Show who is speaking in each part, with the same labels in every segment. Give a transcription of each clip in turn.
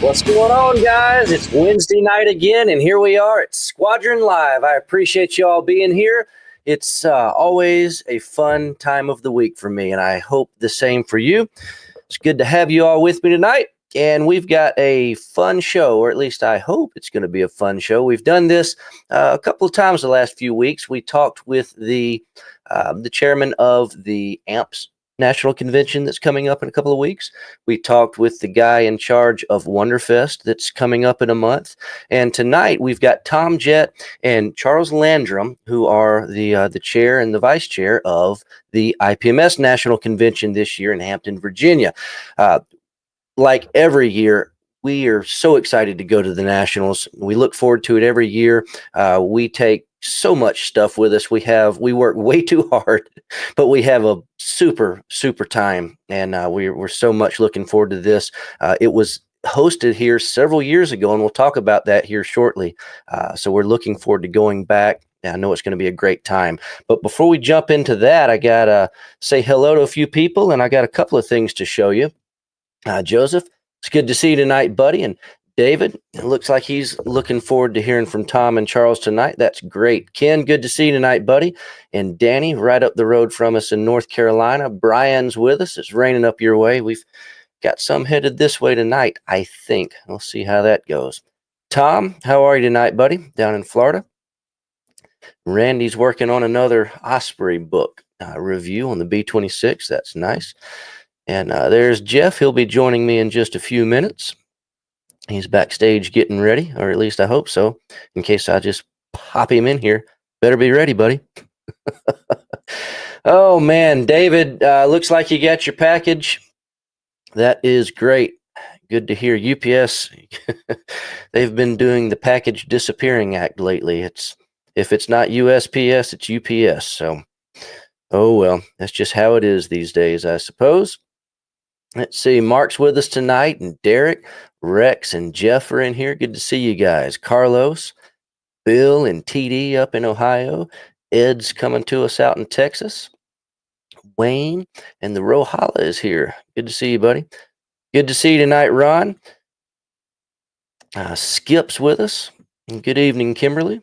Speaker 1: What's going on, guys? It's Wednesday night again, and here we are at Squadron Live. I appreciate you all being here. It's always a fun time of the week for me, and I hope the same for you. It's good to have you all with me tonight, and we've got a fun show, or at least I hope it's going to be a fun show. We've done this a couple of times the last few weeks. We talked with the chairman of the IPMS National Convention that's coming up in a couple of weeks. We talked with the guy in charge of Wonderfest that's coming up in a month. And tonight we've got Tom Jett and Charles Landrum, who are the chair and the vice chair of the IPMS National Convention this year in Hampton, Virginia. Like every year, we are so excited to go to the Nationals. We look forward to it every year. We take so much stuff with us. We work way too hard, but we have a super time, and we're so much looking forward to this. It was hosted here several years ago, and we'll talk about that here shortly. So we're looking forward to going back. I know it's going to be a great time. But before we jump into that, I got to say hello to a few people, and I got a couple of things to show you. Joseph, it's good to see you tonight, buddy. And David, it looks like he's looking forward to hearing from Tom and Charles tonight. That's great. Ken, good to see you tonight, buddy. And Danny, right up the road from us in North Carolina. Brian's with us. It's raining up your way. We've got some headed this way tonight, I think. We'll see how that goes. Tom, how are you tonight, buddy, down in Florida? Randy's working on another Osprey book review on the B-26. That's nice. And there's Jeff. He'll be joining me in just a few minutes. He's backstage getting ready, or at least I hope so, in case I just pop him in here. Better be ready, buddy. Oh, man, David, looks like you got your package. That is great. Good to hear. UPS, they've been doing the package disappearing act lately. If it's not USPS, it's UPS. So, oh, well, that's just how it is these days, I suppose. Let's see. Mark's with us tonight, and Derek, Rex, and Jeff are in here. Good to see you guys. Carlos, Bill, and TD up in Ohio. Ed's coming to us out in Texas. Wayne and the Rohala is here. Good to see you, buddy. Good to see you tonight, Ron. Skip's with us. And good evening, Kimberly.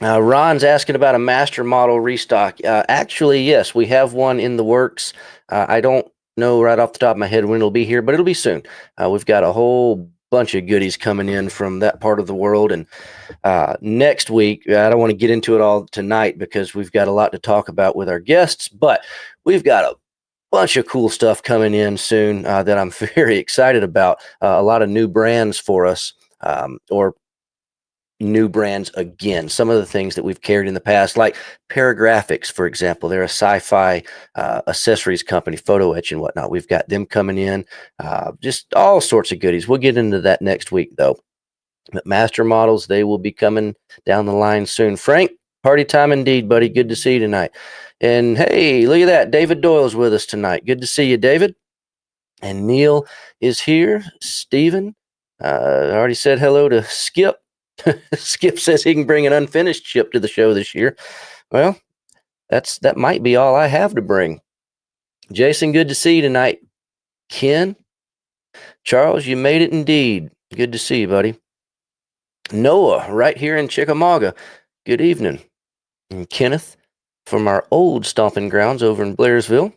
Speaker 1: Ron's asking about a master model restock. Actually, yes, we have one in the works. I don't know right off the top of my head when it'll be here, but it'll be soon. We've got a whole bunch of goodies coming in from that part of the world. And next week, I don't want to get into it all tonight because we've got a lot to talk about with our guests, but we've got a bunch of cool stuff coming in soon that I'm very excited about. A lot of new brands for us, or new brands again. Some of the things that we've carried in the past, like Paragraphics, for example. They're a sci-fi accessories company, photo etch and whatnot. We've got them coming in, just all sorts of goodies. We'll get into that next week, though. But master models, they will be coming down the line soon. Frank, party time indeed, buddy. Good to see you tonight. And hey, look at that. David Doyle's with us tonight. Good to see you, David. And Neil is here. Stephen, I already said hello to Skip. Skip says he can bring an unfinished ship to the show this year. Well, that might be all I have to bring. Jason, good to see you tonight. Ken, Charles, you made it indeed. Good to see you, buddy. Noah, right here in Chickamauga. Good evening. And Kenneth from our old stomping grounds over in Blairsville.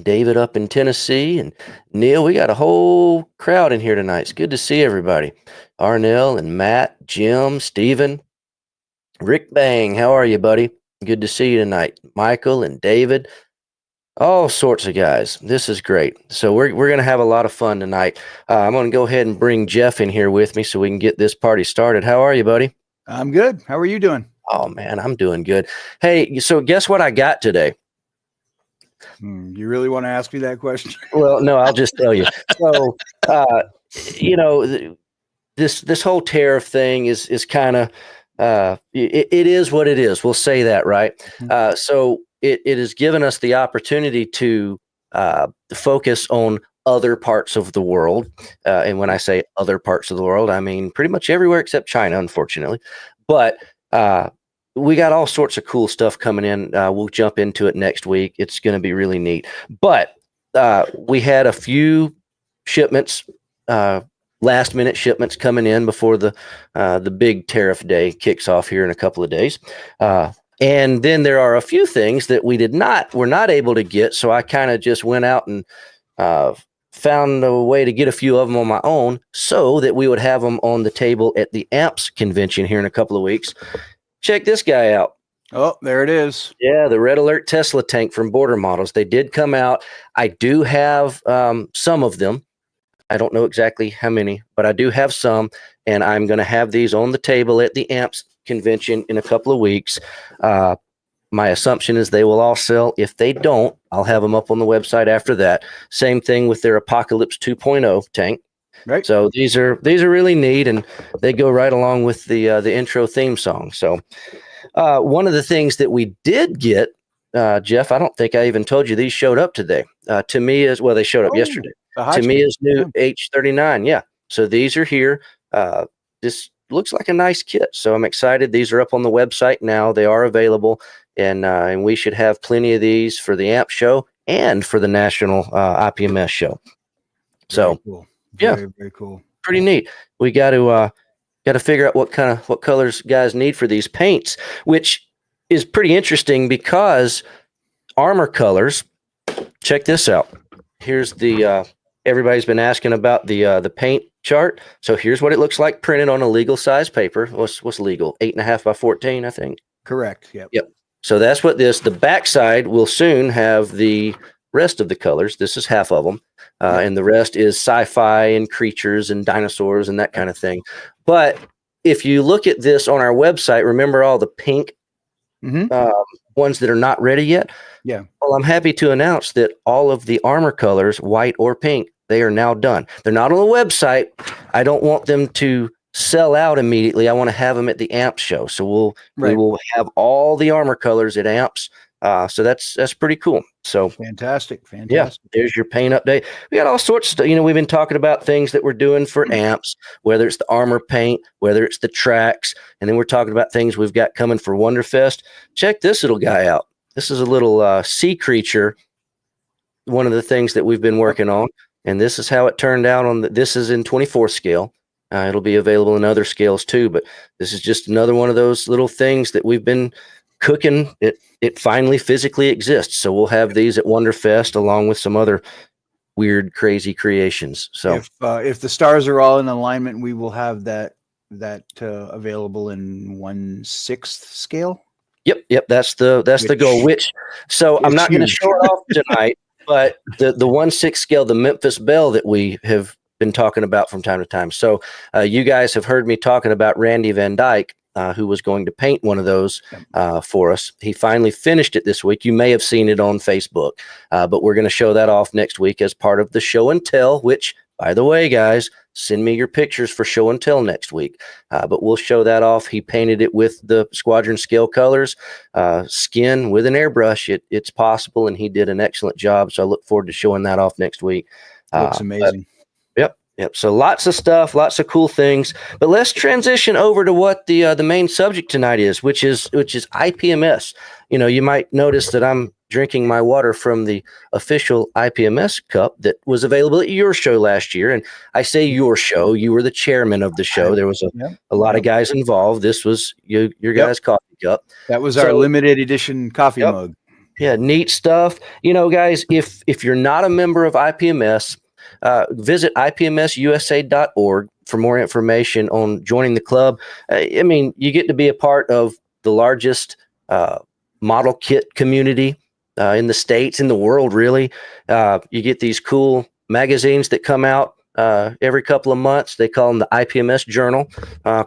Speaker 1: David up in Tennessee, and Neil, we got a whole crowd in here tonight. It's good to see everybody. Arnell and Matt, Jim, Stephen, Rick Bang, how are you, buddy? Good to see you tonight. Michael and David, all sorts of guys. This is great. So we're going to have a lot of fun tonight. I'm going to go ahead and bring Jeff in here with me so we can get this party started. How are you, buddy?
Speaker 2: I'm good. How are you doing?
Speaker 1: Oh, man, I'm doing good. Hey, so guess what I got today?
Speaker 2: You really want to ask me that question?
Speaker 1: Well, no, I'll just tell you. So, this whole tariff thing is kind of, it is what it is. We'll say that, right?
Speaker 2: Mm-hmm.
Speaker 1: So it has given us the opportunity to focus on other parts of the world. And when I say other parts of the world, I mean pretty much everywhere except China, unfortunately. But we got all sorts of cool stuff coming in. We'll jump into it next week. It's going to be really neat. But we had a few shipments last minute shipments coming in before the big tariff day kicks off here in a couple of days. And then there are a few things that we're not able to get. So I kind of just went out and found a way to get a few of them on my own so that we would have them on the table at the AMPS convention here in a couple of weeks. Check this guy out.
Speaker 2: Oh, there it is.
Speaker 1: Yeah, the Red Alert Tesla tank from Border Models. They did come out. I do have some of them. I don't know exactly how many, but I do have some, and I'm going to have these on the table at the AMPS convention in a couple of weeks. My assumption is they will all sell. If they don't, I'll have them up on the website after that. Same thing with their Apocalypse 2.0 tank.
Speaker 2: Right.
Speaker 1: So these are really neat, and they go right along with the intro theme song. So one of the things that we did get, Jeff, I don't think I even told you these showed up today. To me is they showed up yesterday. To me is new H39. Yeah. So these are here. This looks like a nice kit. So I'm excited. These are up on the website now. They are available, and we should have plenty of these for the AMP show and for the national IPMS show. So
Speaker 2: cool. Very cool.
Speaker 1: Pretty neat. We got to figure out what colors guys need for these paints, which is pretty interesting because armor colors. Check this out. Here's the everybody's been asking about the paint chart. So here's what it looks like printed on a legal size paper. What's legal? 8.5 by 14, I think.
Speaker 2: Correct.
Speaker 1: Yep. So that's what the backside will soon have the rest of the colors. This is half of them. And the rest is sci-fi and creatures and dinosaurs and that kind of thing. But if you look at this on our website, remember all the pink ones that are not ready yet?
Speaker 2: Yeah.
Speaker 1: Well, I'm happy to announce that all of the armor colors, white or pink, they are now done. They're not on the website. I don't want them to sell out immediately. I want to have them at the AMPS show. So we will have all the armor colors at AMPS. So that's pretty cool. So
Speaker 2: fantastic.
Speaker 1: Yeah, there's your paint update. We got all sorts of stuff. We've been talking about things that we're doing for AMPS, whether it's the armor paint, whether it's the tracks, and then we're talking about things we've got coming for Wonderfest. Check this little guy out. This is a little sea creature. One of the things that we've been working on, and this is how it turned out this is in 24 scale. It'll be available in other scales too, but this is just another one of those little things that we've been cooking. It finally physically exists. So we'll have these at Wonderfest along with some other weird, crazy creations. So
Speaker 2: if the stars are all in alignment, we will have that available in 1/6 scale.
Speaker 1: Yep. That's the goal. I'm not going to show it off tonight, but the 1/6 scale, the Memphis Belle that we have been talking about from time to time. So you guys have heard me talking about Randy Van Dyke, who was going to paint one of those for us. He finally finished it this week. You may have seen it on Facebook, but we're going to show that off next week as part of the show and tell, which, by the way, guys, send me your pictures for show and tell next week. But we'll show that off. He painted it with the squadron scale colors, skin with an airbrush. It's possible, and he did an excellent job. So I look forward to showing that off next week.
Speaker 2: Looks amazing.
Speaker 1: Yep. So lots of stuff, lots of cool things. But let's transition over to what the main subject tonight is, which is IPMS. You might notice that I'm drinking my water from the official IPMS cup that was available at your show last year. And I say your show, you were the chairman of the show. There was a lot of guys involved. This was your guys' coffee cup.
Speaker 2: That was our limited edition coffee mug.
Speaker 1: Yeah, neat stuff. Guys, if you're not a member of IPMS, visit ipmsusa.org for more information on joining the club. You get to be a part of the largest model kit community in the States, in the world, really. You get these cool magazines that come out every couple of months. They call them the IPMS Journal.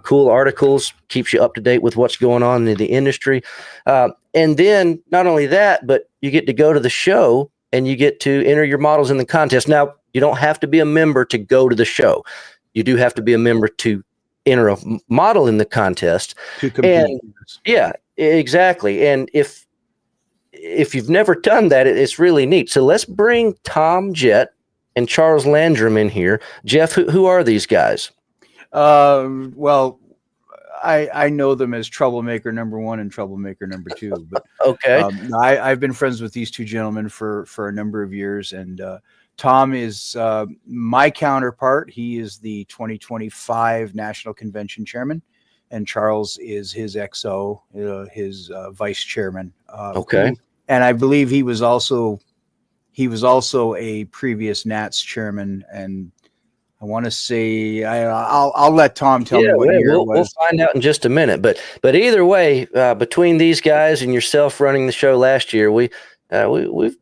Speaker 1: Cool articles, keeps you up to date with what's going on in the industry. And then not only that, but you get to go to the show and you get to enter your models in the contest. Now, you don't have to be a member to go to the show. You do have to be a member to enter a model in the contest.
Speaker 2: To compete.
Speaker 1: And, yeah, exactly. And if you've never done that, it's really neat. So let's bring Tom Jett and Charles Landrum in here. Jeff, who are these guys?
Speaker 2: Well, I know them as Troublemaker number 1 and Troublemaker number 2. But
Speaker 1: okay,
Speaker 2: I've been friends with these two gentlemen for a number of years, and Tom is my counterpart. He is the 2025 National Convention chairman, and Charles is his XO, his vice chairman.
Speaker 1: Okay.
Speaker 2: And I believe he was also a previous Nats chairman. And I want to say I'll let Tom tell me what year it was.
Speaker 1: We'll find out in just a minute. But either way, between these guys and yourself running the show last year, we've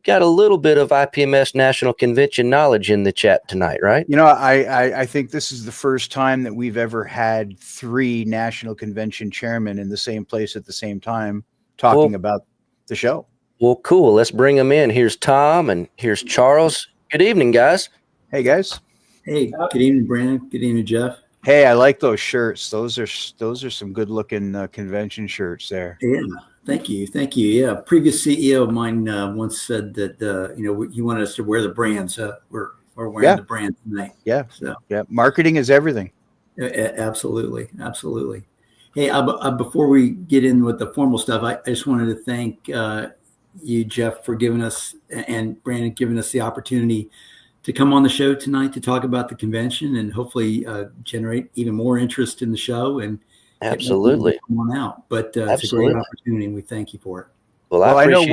Speaker 1: got a little bit of IPMS National Convention knowledge in the chat tonight, right?
Speaker 2: You know, I think this is the first time that we've ever had 3 National Convention chairmen in the same place at the same time talking about the show.
Speaker 1: Well, cool. Let's bring them in. Here's Tom and here's Charles. Good evening, guys.
Speaker 2: Hey, guys.
Speaker 3: Hey, good evening, Brandon. Good evening, Jeff.
Speaker 2: Hey, I like those shirts. Those are some good looking convention shirts there.
Speaker 3: Yeah, thank you. Yeah, previous CEO of mine once said that he wanted us to wear the brands. We're wearing the brand tonight.
Speaker 2: Yeah, marketing is everything.
Speaker 3: Absolutely. Hey, before we get in with the formal stuff, I just wanted to thank you, Jeff, for giving us and Brandon giving us the opportunity to come on the show tonight to talk about the convention and hopefully generate even more interest in the show and
Speaker 1: absolutely
Speaker 3: come on out. But it's a great opportunity, and we thank you for it.
Speaker 1: Well, I know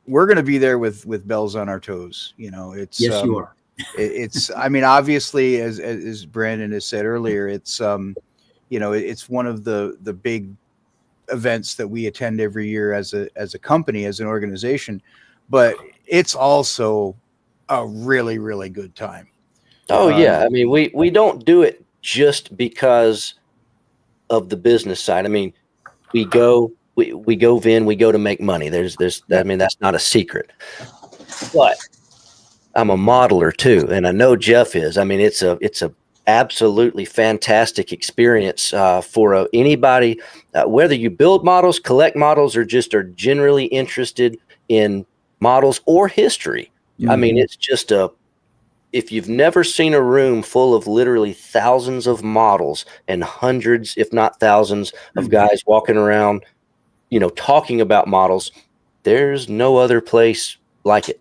Speaker 2: we're going to be there with bells on our toes. You know, it's
Speaker 3: yes, you are.
Speaker 2: It's I mean, obviously, as Brandon has said earlier, it's it's one of the big events that we attend every year as a company, as an organization, but it's also a really, really good time.
Speaker 1: Oh yeah. I mean, we don't do it just because of the business side. I mean, we go to make money. I mean, that's not a secret, but I'm a modeler too. And I know Jeff is. I mean, it's a absolutely fantastic experience for anybody, whether you build models, collect models, or just are generally interested in models or history. Mm-hmm. I mean, it's just if you've never seen a room full of literally thousands of models and hundreds, if not thousands, of guys walking around, talking about models, there's no other place like it.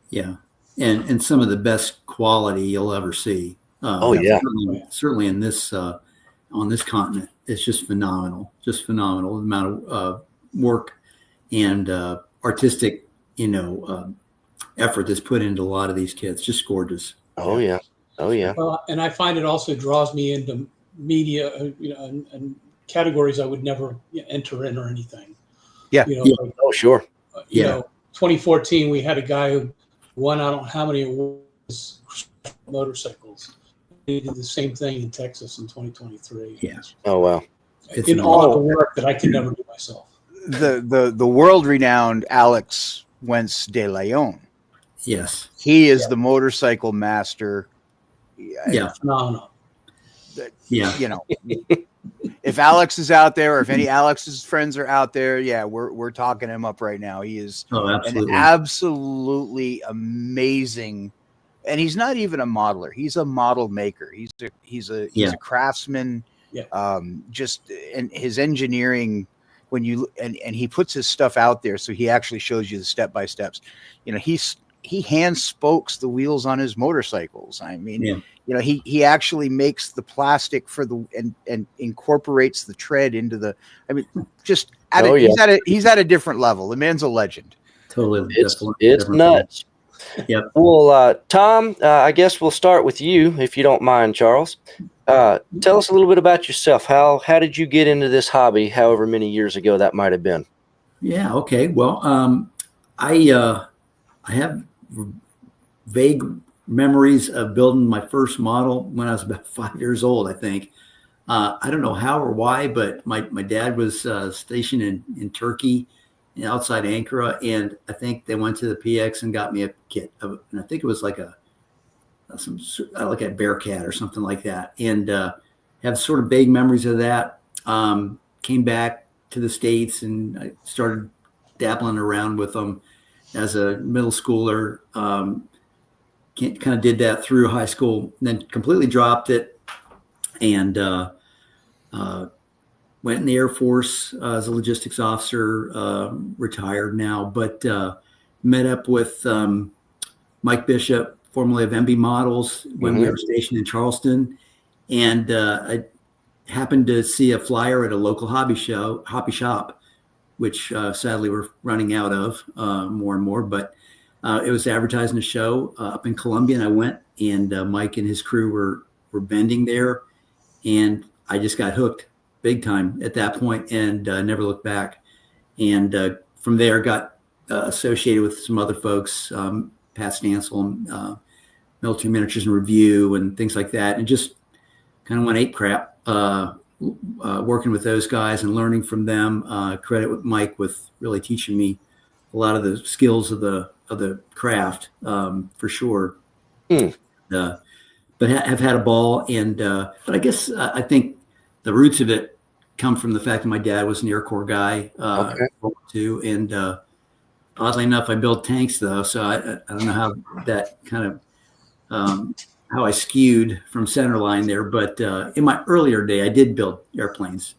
Speaker 3: Yeah. And some of the best quality you'll ever see. Certainly in this on this continent, it's just phenomenal. The amount of work and artistic, effort that's put into a lot of these kids. Just gorgeous.
Speaker 1: Oh yeah.
Speaker 4: Well, and I find it also draws me into media, and categories I would never enter in or anything.
Speaker 2: Yeah.
Speaker 1: Oh sure.
Speaker 4: 2014 we had a guy who won I don't know how many awards motorcycles. He did the same thing in Texas in 2023.
Speaker 3: Yeah.
Speaker 1: Oh wow.
Speaker 4: In all of the work that I could never do myself.
Speaker 2: The world renowned Alex Wentz de Leon.
Speaker 3: Yes.
Speaker 2: He is the motorcycle master.
Speaker 3: Yeah.
Speaker 4: Phenomenal.
Speaker 3: Yeah.
Speaker 2: If Alex is out there, or if any Alex's friends are out there, we're talking him up right now. He is an absolutely amazing, and he's not even a modeler. He's a model maker. He's a craftsman.
Speaker 4: Yeah.
Speaker 2: And his engineering, when you and he puts his stuff out there, so he actually shows you the step by steps. He hand spokes the wheels on his motorcycles. I mean, he actually makes the plastic for and incorporates the tread into the. I mean, just he's at a different level. The man's a legend.
Speaker 3: Totally,
Speaker 1: it's nuts.
Speaker 3: Yep.
Speaker 1: Well, Tom, I guess we'll start with you, if you don't mind, Charles. Tell us a little bit about yourself. How did you get into this hobby, however many years ago that might have been?
Speaker 3: Yeah. Okay. Well, I have vague memories of building my first model when I was about 5 years old, I think. I don't know how or why, but my dad was stationed in Turkey, outside Ankara, and I think they went to the PX and got me a kit, and I think it was like a Bearcat or something like that, and have sort of vague memories of that. Came back to the States and I started dabbling around with them as a middle schooler. Kind of did that through high school, and then completely dropped it, and went in the Air Force as a logistics officer, retired now, but met up with Mike Bishop, formerly of MB Models, when we were stationed in Charleston. And I happened to see a flyer at a local hobby shop, which sadly we're running out of more and more. But it was advertising a show up in Columbia, and I went, and Mike and his crew were vending there, and I just got hooked big time at that point, and never looked back. And from there, got associated with some other folks, Pat Stansel, Military Miniatures and Review, and things like that, and just kind of went ape crap working with those guys and learning from them. Credit with Mike with really teaching me a lot of the skills of the craft, for sure. But have had a ball, and but I guess I think the roots of it come from the fact that my dad was an Air Corps guy too, and oddly enough, I built tanks though, so I don't know how that kind of how I skewed from centerline there, but in my earlier day, I did build airplanes.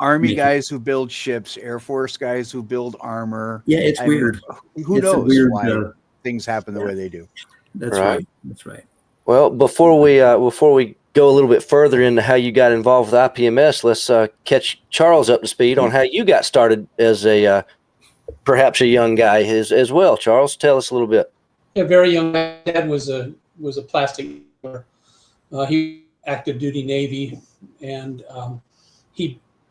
Speaker 2: Army guys who build ships, Air Force guys who build armor.
Speaker 3: Yeah, it's weird.
Speaker 2: Who knows why things happen the way they do?
Speaker 3: That's right. That's right.
Speaker 1: Well, before we go a little bit further into how you got involved with IPMS, let's catch Charles up to speed on how you got started as a perhaps a young guy as well. Charles, tell us a little bit.
Speaker 4: Yeah, very young. My dad was a plastic. He active duty Navy, and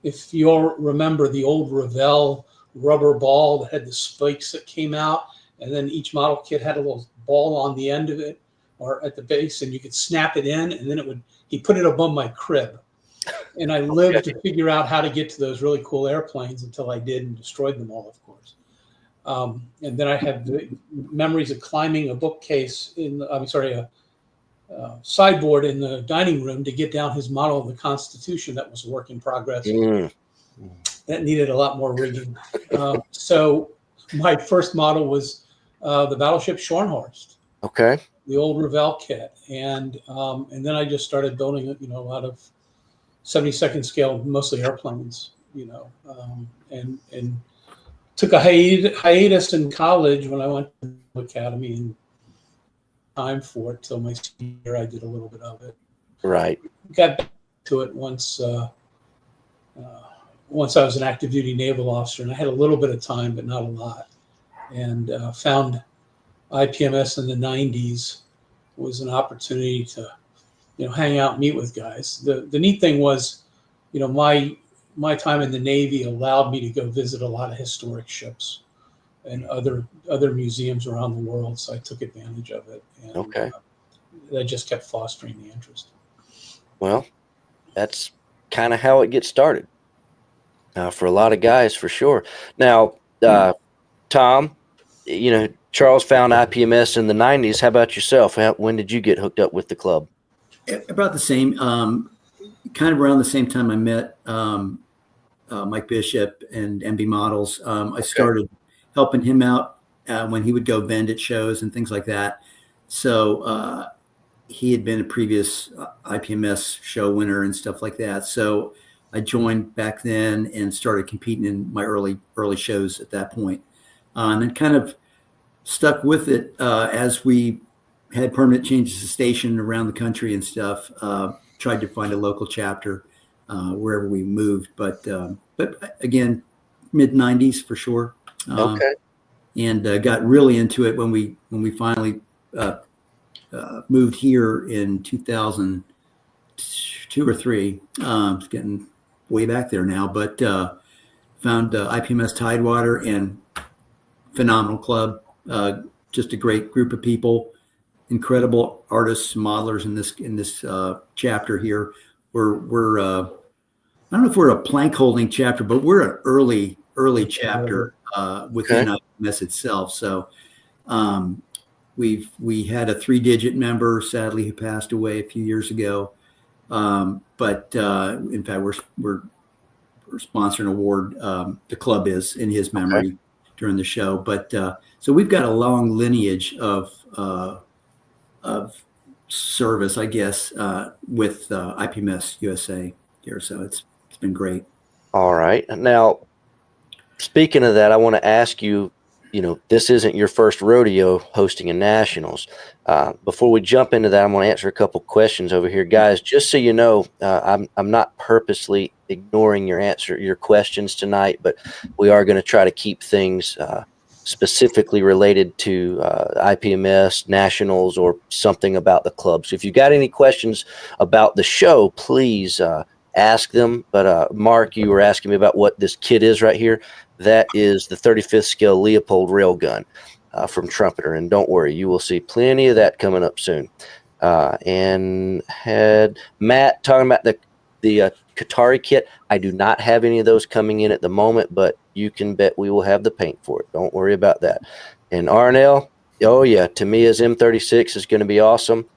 Speaker 4: if you all remember the old Revell rubber ball that had the spikes that came out, and then each model kit had a little ball on the end of it or at the base, and you could snap it in, and then he put it above my crib. And I lived to figure out how to get to those really cool airplanes until I did and destroyed them all, of course. And then I have memories of climbing a bookcase a sideboard in the dining room to get down his model of the Constitution that was a work in progress. That needed a lot more rigging. So my first model was the battleship Scharnhorst. Okay. The old Revell kit, and then I just started building, a lot of 72nd scale, mostly airplanes, and took a hiatus in college when I went to the academy, and time for it till my senior year. I did a little bit of it. Right. Got back to it once I was an active duty naval officer, and I had a little bit of time, but not a lot, and found IPMS in the 90s was an opportunity to, hang out and meet with guys. The neat thing was, my time in the Navy allowed me to go visit a lot of historic ships and other museums around the world. So I took advantage of it. And, that just kept fostering the interest. Well, that's kind of how it gets started for a lot of guys, for sure. Now, Tom, Charles found IPMS in the 90s. How about yourself? When did you get hooked up with the club?
Speaker 3: About the same, kind of around the same time I met Mike Bishop and MB Models. I started helping him out when he would go vend at shows and things like that. So he had been a previous IPMS show winner and stuff like that. So I joined back then and started competing in my early shows at that point. And then kind of stuck with it as we had permanent changes of station around the country and stuff. Tried to find a local chapter wherever we moved, but again, mid 90s for sure. And got really into it when we finally moved here in 2002 or 3. It's getting way back there now, but found IPMS Tidewater, and phenomenal club. Just a great group of people, incredible artists, modelers in this chapter here. We're I don't know if we're a plank holding chapter, but we're an early chapter within IPMS itself. So we had a 3-digit member, sadly, who passed away a few years ago. But in fact, we're sponsoring an award. The club is in his memory during the show. But so we've got a long lineage of service, I guess, with IPMS USA here. So it's been great.
Speaker 1: All right. Now, speaking of that, I want to ask you, this isn't your first rodeo hosting a nationals. Before we jump into that, I'm going to answer a couple questions over here, guys. Just so you know, I'm not purposely ignoring your questions tonight, but we are going to try to keep things specifically related to IPMS Nationals or something about the club. So if you've got any questions about the show, please ask them. But Mark, you were asking me about what this kit is right here. That is the 35th scale Leopold railgun from Trumpeter. And don't worry, you will see plenty of that coming up soon. And had Matt talking about the Qatari kit. I do not have any of those coming in at the moment, but you can bet we will have the paint for it. Don't worry about that. And Arnell, oh yeah, Tamiya's M36 is going to be awesome.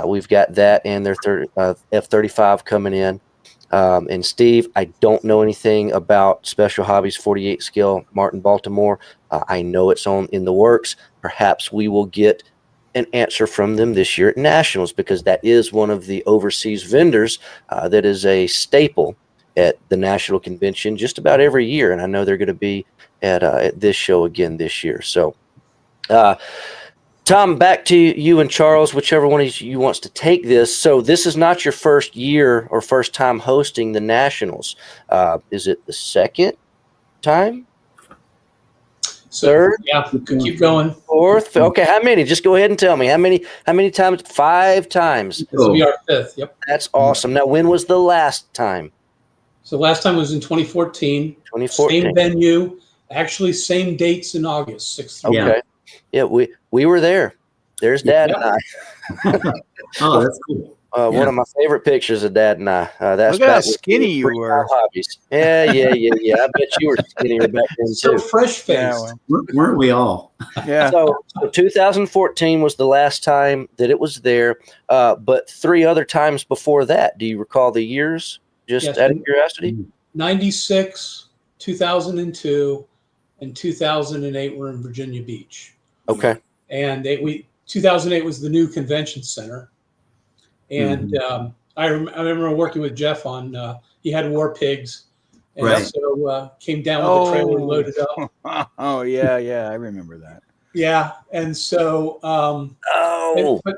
Speaker 1: We've got that and their F-35 coming in. And Steve, I don't know anything about Special Hobbies 48 scale Martin Baltimore. I know it's in the works. Perhaps we will get an answer from them this year at Nationals, because that is one of the overseas vendors that is a staple at the National Convention just about every year. And I know they're going to be at this show again this year. So, Tom, back to you and Charles, whichever one of you wants to take this. So this is not your first year or first time hosting the Nationals. Is it the second time? Third?
Speaker 4: Yeah, keep going.
Speaker 1: Fourth? Okay, how many? Just go ahead and tell me. How many times? 5 times.
Speaker 4: This will be our 5th. Yep.
Speaker 1: That's awesome. Now, when was the last time?
Speaker 4: So last time was in 2014.
Speaker 1: 2014.
Speaker 4: Same venue. Actually, same dates in August. 6th.
Speaker 1: Okay. Yeah, we were there. There's Dad and I.
Speaker 3: Oh, that's cool.
Speaker 1: One of my favorite pictures of Dad and I. That's
Speaker 2: Look at how skinny you were.
Speaker 1: Hobbies. Yeah. I bet you were skinnier back then
Speaker 4: So
Speaker 1: too.
Speaker 4: fresh faced.
Speaker 2: Yeah, well,
Speaker 3: Weren't we all?
Speaker 2: yeah.
Speaker 1: So 2014 was the last time that it was there, but 3 other times before that. Do you recall the years? Just
Speaker 4: Yes.
Speaker 1: out of curiosity.
Speaker 4: 96, 2002, and 2008 were in Virginia Beach.
Speaker 1: Okay.
Speaker 4: And 2008 was the new convention center. And I remember working with Jeff on, he had War Pigs. And
Speaker 3: Right.
Speaker 4: so came down with the trailer loaded up.
Speaker 2: Oh, yeah, I remember that.
Speaker 4: Yeah. And so, but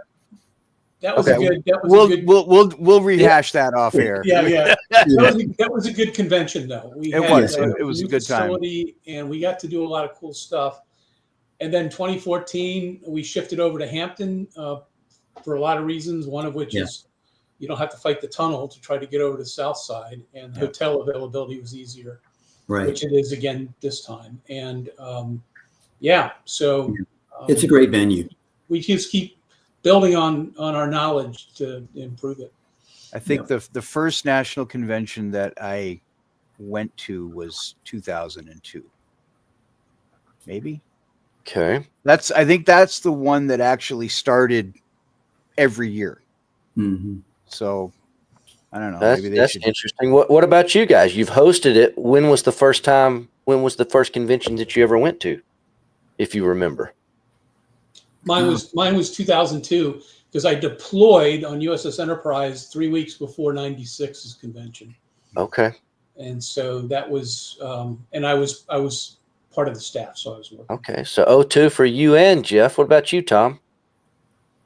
Speaker 4: that was
Speaker 1: Okay.
Speaker 4: a good, that was a good,
Speaker 2: We'll rehash that off air.
Speaker 4: yeah. That was a good convention though.
Speaker 2: It was a
Speaker 4: new
Speaker 2: good time.
Speaker 4: facility, and we got to do a lot of cool stuff. And then 2014, we shifted over to Hampton for a lot of reasons. One of which is you don't have to fight the tunnel to try to get over to the south side, and hotel availability was easier,
Speaker 3: Right.
Speaker 4: which it is again this time. And so
Speaker 3: It's a great venue.
Speaker 4: we just keep building on our knowledge to improve it.
Speaker 2: I think the first national convention that I went to was 2002. Maybe.
Speaker 1: Okay.
Speaker 2: I think that's the one that actually started every year.
Speaker 3: Mm-hmm.
Speaker 2: So I don't know.
Speaker 1: That's
Speaker 2: Maybe they should.
Speaker 1: interesting. What about you guys? You've hosted it. When was the first convention that you ever went to, if you remember?
Speaker 4: Mine was 2002 because I deployed on USS Enterprise 3 weeks before 96's convention.
Speaker 1: Okay.
Speaker 4: And so that was, and I was part of the staff, so I was working.
Speaker 1: Okay. So 02 for you and Jeff. What about you, Tom?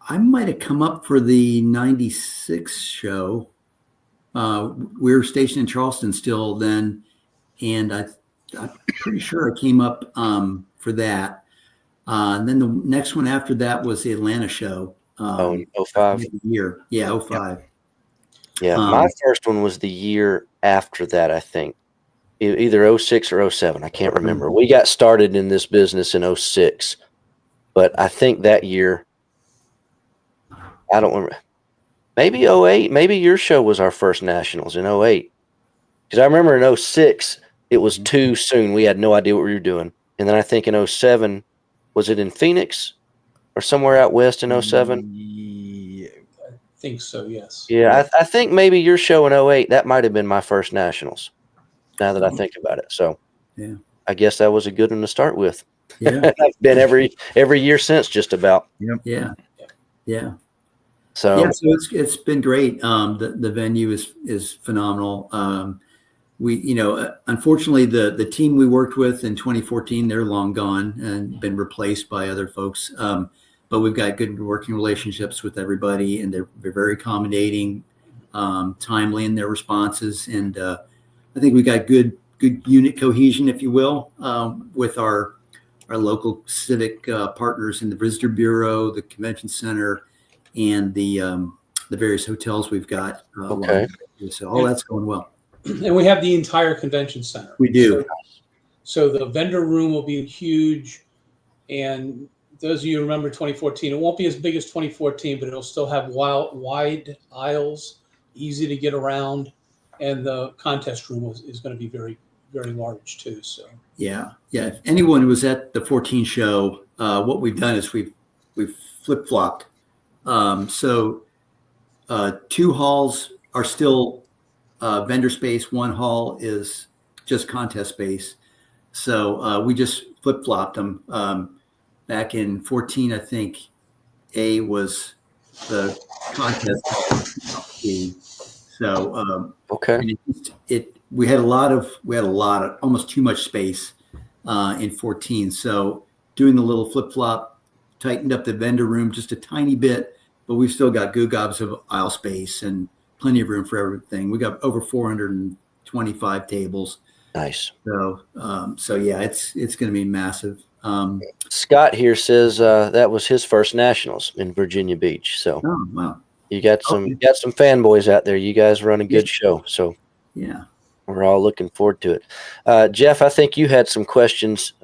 Speaker 3: I might have come up for the 96 show. We were stationed in Charleston still then, and I'm pretty sure I came up for that. And then the next one after that was the Atlanta show.
Speaker 1: 05.
Speaker 3: Year. Yeah, 05.
Speaker 1: Yeah, my first one was the year after that, I think. Either 06 or 07. I can't remember. We got started in this business in 06, but I think that year, I don't remember. Maybe 08. Maybe your show was our first nationals in 08. Because I remember in 06, it was too soon. We had no idea what we were doing. And then I think in 07, was it in Phoenix or somewhere out west in 07?
Speaker 2: Yeah.
Speaker 4: I think so, yes.
Speaker 1: Yeah, I think maybe your show in 08, that might have been my first nationals, now that I think about it. So
Speaker 3: Yeah.
Speaker 1: I guess that was a good one to start with.
Speaker 3: Yeah.
Speaker 1: I've been every year since, just about.
Speaker 3: Yeah.
Speaker 1: So
Speaker 3: Yeah, so it's been great. The venue is phenomenal. unfortunately, the team we worked with in 2014, they're long gone and been replaced by other folks. But we've got good working relationships with everybody, and they're very accommodating, timely in their responses. And I think we got good unit cohesion, if you will, with our local civic partners in the Visitor Bureau, the Convention Center, and the various hotels we've got.
Speaker 1: Okay.
Speaker 3: So all that's going well.
Speaker 4: And we have the entire convention center.
Speaker 3: We do.
Speaker 4: So the vendor room will be huge. And those of you who remember 2014, it won't be as big as 2014, but it'll still have wide aisles, easy to get around. And the contest room is going to be very, very large too. So
Speaker 3: yeah. If anyone who was at the 14 show, what we've done is we've flip-flopped. So 2 halls are still vendor space. 1 hall is just contest space. So we just flip-flopped them. Back in 14, I think A was the contest hall. So
Speaker 1: Okay.
Speaker 3: We had a lot of almost too much space in 14. So doing the little flip-flop tightened up the vendor room just a tiny bit, but we've still got gobs of aisle space and plenty of room for everything. We got over 425 tables.
Speaker 1: Nice.
Speaker 3: So yeah, it's going to be massive.
Speaker 1: Scott here says that was his first Nationals in Virginia Beach. So
Speaker 3: Oh, wow.
Speaker 1: you got some fanboys out there. You guys run a good show. So
Speaker 3: Yeah.
Speaker 1: we're all looking forward to it. Jeff, I think you had some questions,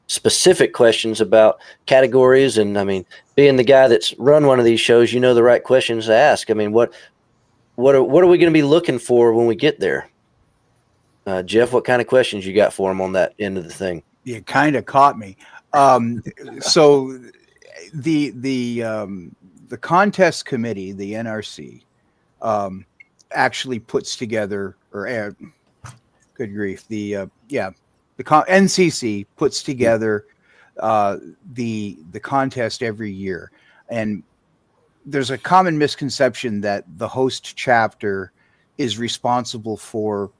Speaker 1: specific questions about categories. And I mean, being the guy that's run one of these shows, you know the right questions to ask. I mean, what are we going to be looking for when we get there? Jeff, what kind of questions you got for him on that end of the thing?
Speaker 2: You kind of caught me. So the contest committee, the NRC, actually puts together, or good grief, the NCC puts together the contest every year. And there's a common misconception that the host chapter is responsible for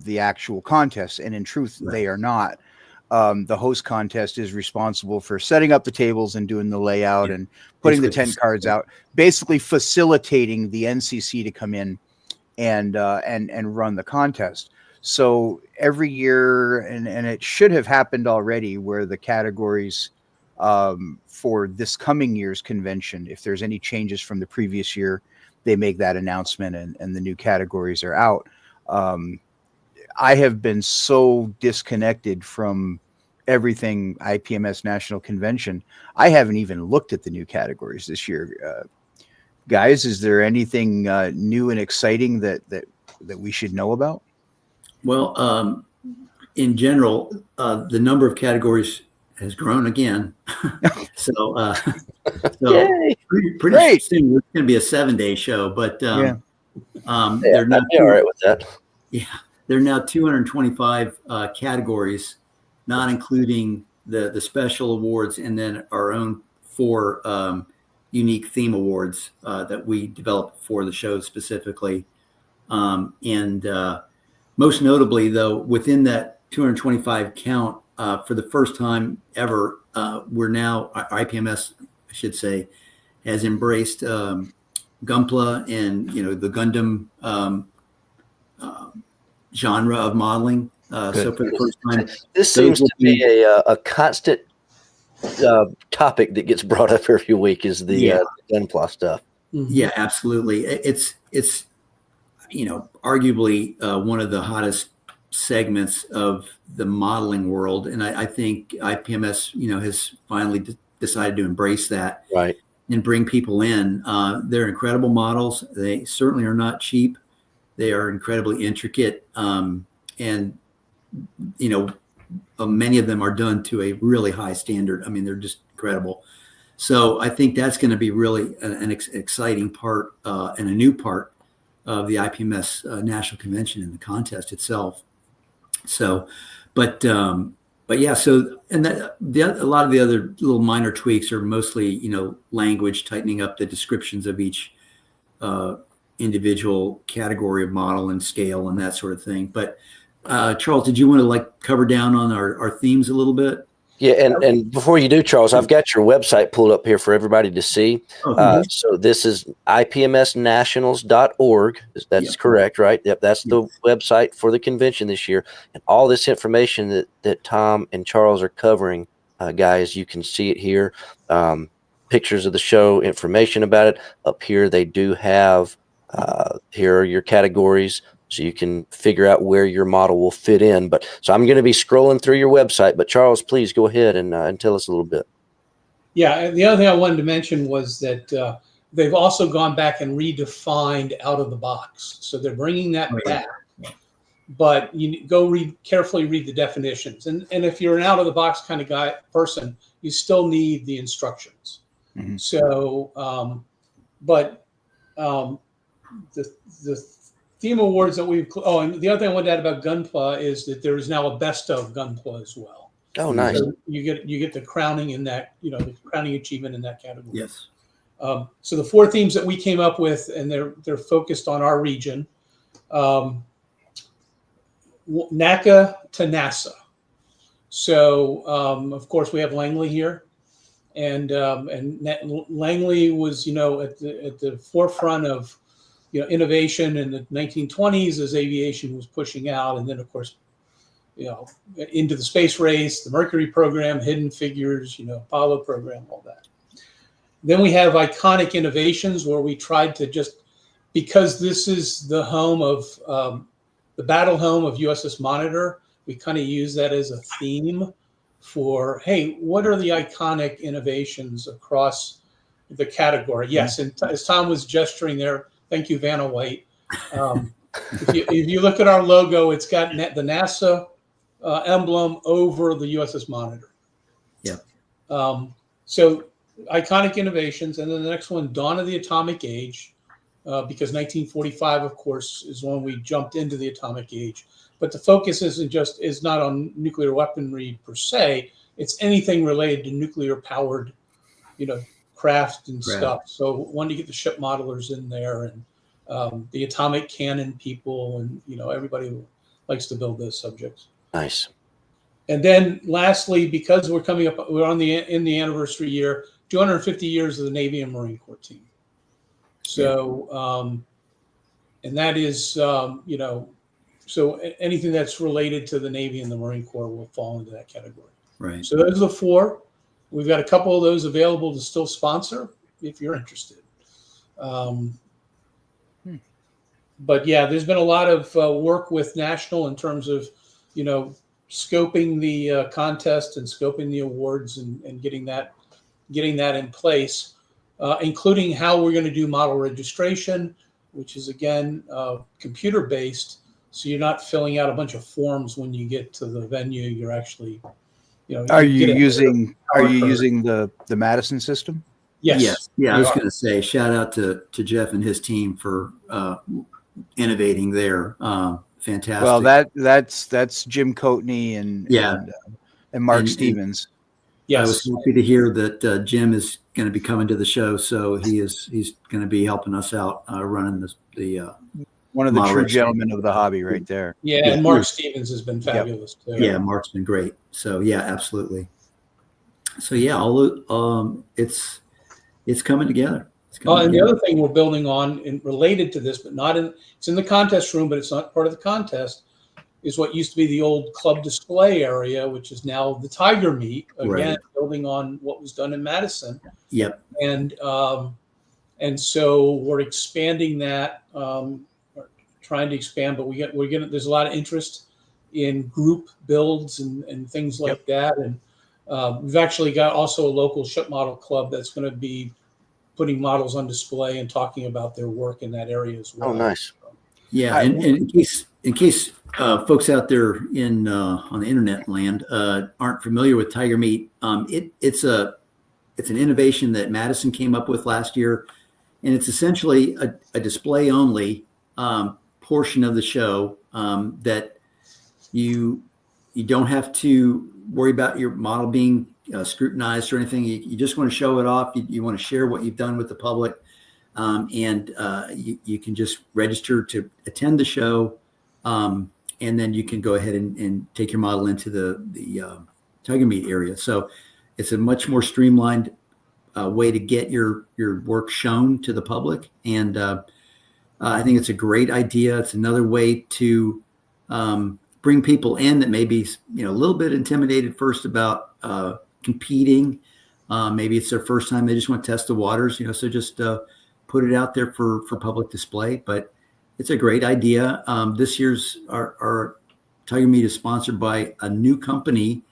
Speaker 2: the actual contest, and in truth, they are not. The host contest is responsible for setting up the tables and doing the layout and putting the tent cards out, basically facilitating the NCC to come in and run the contest. So every year, and it should have happened already, where the categories for this coming year's convention, if there's any changes from the previous year, they make that announcement and the new categories are out. I have been so disconnected from everything IPMS National Convention. I haven't even looked at the new categories this year. Guys, is there anything new and exciting that we should know about?
Speaker 3: Well, in general, the number of categories has grown again. so pretty soon it's going to be a 7-day show, but they're not
Speaker 1: all right with that.
Speaker 3: Yeah. There are now 225 categories, not including the special awards, and then our own 4 unique theme awards that we developed for the show specifically. And most notably, though, within that 225 count, for the first time ever, we're now, IPMS, I should say, has embraced Gunpla and the Gundam genre of modeling. So for the first time,
Speaker 1: this seems to be a constant topic that gets brought up every week is the Gunpla stuff.
Speaker 4: Mm-hmm.
Speaker 3: Yeah, absolutely. It's arguably one of the hottest segments of the modeling world, and I think IPMS has finally decided to embrace that,
Speaker 1: right,
Speaker 3: and bring people in. They're incredible models. They certainly are not cheap. They are incredibly intricate, and many of them are done to a really high standard. I mean, they're just incredible. So I think that's going to be really an exciting part and a new part of the IPMS National Convention and the contest itself. So, but yeah. So, and a lot of the other little minor tweaks are mostly language, tightening up the descriptions of each individual category of model and scale and that sort of thing. But Charles, did you want to like cover down on our themes a little bit?
Speaker 1: Yeah, and before you do, Charles, I've got your website pulled up here for everybody to see. So this is IPMSnationals.org. That's correct, right? Yep, that's the website for the convention this year. And all this information that Tom and Charles are covering, guys, you can see it here. Pictures of the show, information about it. Up here, they do have, here are your categories, so you can figure out where your model will fit in. But so I'm going to be scrolling through your website, but Charles, please go ahead and tell us a little bit.
Speaker 4: Yeah, and the other thing I wanted to mention was that they've also gone back and redefined out of the box. So they're bringing that back, but you go carefully read the definitions. And if you're an out of the box kind of person, you still need the instructions. Mm-hmm. So, the theme awards that we've, and the other thing I wanted to add about Gunpla is that there is now a best of Gunpla as well.
Speaker 1: Oh, nice.
Speaker 4: So you get the crowning in that, the crowning achievement in that category.
Speaker 3: Yes.
Speaker 4: So the 4 themes that we came up with, and they're focused on our region, NACA to NASA. So of course we have Langley here, and Langley was at the forefront of innovation in the 1920s as aviation was pushing out, and then of course into the space race, the Mercury program, Hidden Figures, Apollo program, all that. Then we have iconic innovations where we tried to because this is the home of the battle home of USS Monitor, we kind of use that as a theme for, hey, what are the iconic innovations across the category? Yes, and as Tom was gesturing there, thank you, Vanna White. If you look at our logo, it's got the NASA emblem over the USS Monitor.
Speaker 3: Yeah.
Speaker 4: So iconic innovations, and then the next one, Dawn of the Atomic Age, because 1945, of course, is when we jumped into the atomic age. But the focus is not on nuclear weaponry per se. It's anything related to nuclear powered, craft and stuff. So wanted to get the ship modelers in there, and the atomic cannon people, and everybody who likes to build those subjects.
Speaker 1: Nice.
Speaker 4: And then lastly, because we're in the anniversary year, 250 years of the Navy and Marine Corps team. So, and that is, so anything that's related to the Navy and the Marine Corps will fall into that category.
Speaker 3: Right.
Speaker 4: So those are the 4. We've got a couple of those available to still sponsor if you're interested. But yeah, there's been a lot of work with National in terms of, scoping the contest and scoping the awards and getting that in place, including how we're going to do model registration, which is again computer based. So you're not filling out a bunch of forms when you get to the venue. You're actually,
Speaker 2: Are you using the Madison system?
Speaker 4: Yes.
Speaker 3: Yes. Yeah. I was going to say shout out to Jeff and his team for innovating there. Fantastic.
Speaker 2: Well, that's Jim Coatney and Mark Stevens.
Speaker 3: Yes. I was happy to hear that Jim is going to be coming to the show, so he's going to be helping us out running the
Speaker 2: one of the true gentlemen of the hobby right there.
Speaker 4: Yeah, and Mark Stevens has been fabulous too.
Speaker 3: Yeah, Mark's been great. So yeah, absolutely. So yeah, it's coming together.
Speaker 4: And the other thing we're building on, and related to this, but it's in the contest room, but it's not part of the contest, is what used to be the old club display area, which is now the Tiger Meet, again, building on what was done in Madison.
Speaker 3: Yep.
Speaker 4: And so we're expanding that, trying to expand, but there's a lot of interest in group builds and things like that. And we've actually got also a local ship model club that's going to be putting models on display and talking about their work in that area as well.
Speaker 1: Oh, nice.
Speaker 3: Yeah, and in case folks out there on the internet land aren't familiar with Tiger Meet, it's an innovation that Madison came up with last year, and it's essentially a display only portion of the show that you don't have to worry about your model being scrutinized or anything. You just want to show it off. You want to share what you've done with the public, and you can just register to attend the show. and then you can go ahead and take your model into the tiger meat area. So it's a much more streamlined way to get your work shown to the public. And I think it's a great idea. It's another way to bring people in that may be, a little bit intimidated first about competing. Maybe it's their first time. They just want to test the waters, so just put it out there for public display. But it's a great idea. This year's our Tiger Meet is sponsored by a new company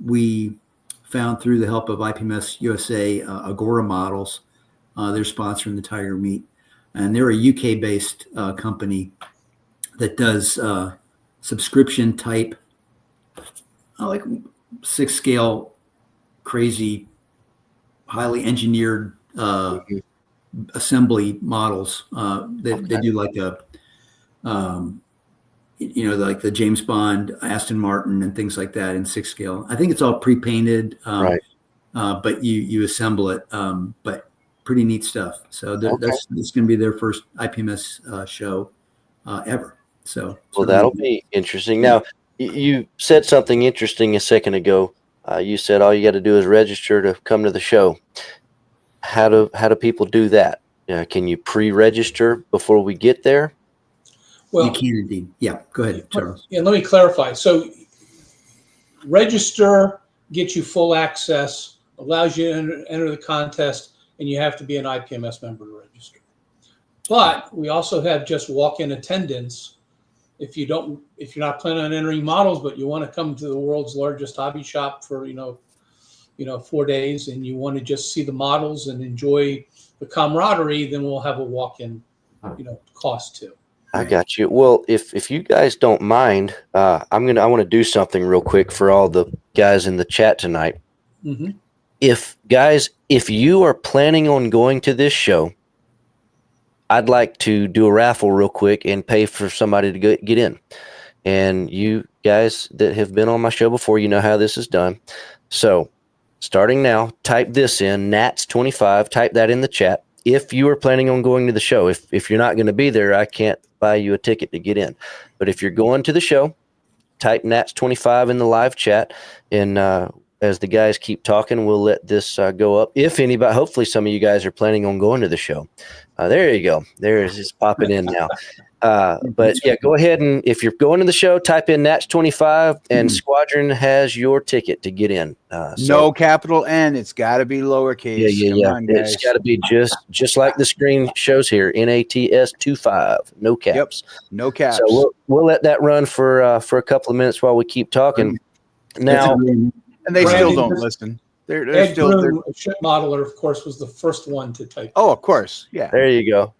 Speaker 3: we found through the help of IPMS USA, Agora Models. They're sponsoring the Tiger Meet, and they're a UK-based company that does subscription type, like 6-scale, crazy, highly engineered assembly models. They do like like the James Bond, Aston Martin, and things like that in 6-scale. I think it's all pre-painted,
Speaker 1: Right.
Speaker 3: But you assemble it. But pretty neat stuff. So it's going to be their first IPMS show ever. So
Speaker 1: that'll be interesting. Now, you said something interesting a second ago. You said all you got to do is register to come to the show. How do people do that? Can you pre-register before we get there?
Speaker 4: Well,
Speaker 3: you can indeed. Yeah, go ahead, Charles.
Speaker 4: Yeah, let me clarify. So register gets you full access, allows you to enter the contest, and you have to be an IPMS member to register. But we also have just walk-in attendance. If you're not planning on entering models, but you want to come to the world's largest hobby shop for 4 days, and you want to just see the models and enjoy the camaraderie, then we'll have a walk-in cost too.
Speaker 1: I got you. Well, if you guys don't mind, I want to do something real quick for all the guys in the chat tonight.
Speaker 4: Mm-hmm.
Speaker 1: If you are planning on going to this show, I'd like to do a raffle real quick and pay for somebody to get in. And you guys that have been on my show before, you know how this is done. So starting now, type this in, Nats25, type that in the chat. If you are planning on going to the show, if you're not going to be there, I can't buy you a ticket to get in. But if you're going to the show, type Nats25 in the live chat. And as the guys keep talking, we'll let this go up. If anybody, hopefully some of you guys are planning on going to the show. There you go. There it is, popping in now. But yeah, go ahead, and if you're going to the show, type in Nats25, and Squadron has your ticket to get in.
Speaker 2: No capital N. It's got to be lowercase.
Speaker 1: Yeah.
Speaker 2: On,
Speaker 1: it's got to be just like the screen shows here. NATS25. No caps.
Speaker 2: Yep. No caps.
Speaker 1: So we'll let that run for a couple of minutes while we keep talking. Now,
Speaker 2: and they still don't listen. They're
Speaker 4: Ed
Speaker 2: still.
Speaker 4: Broom, a ship modeler, of course, was the first one to type.
Speaker 2: Oh, of course. Yeah.
Speaker 1: There you go.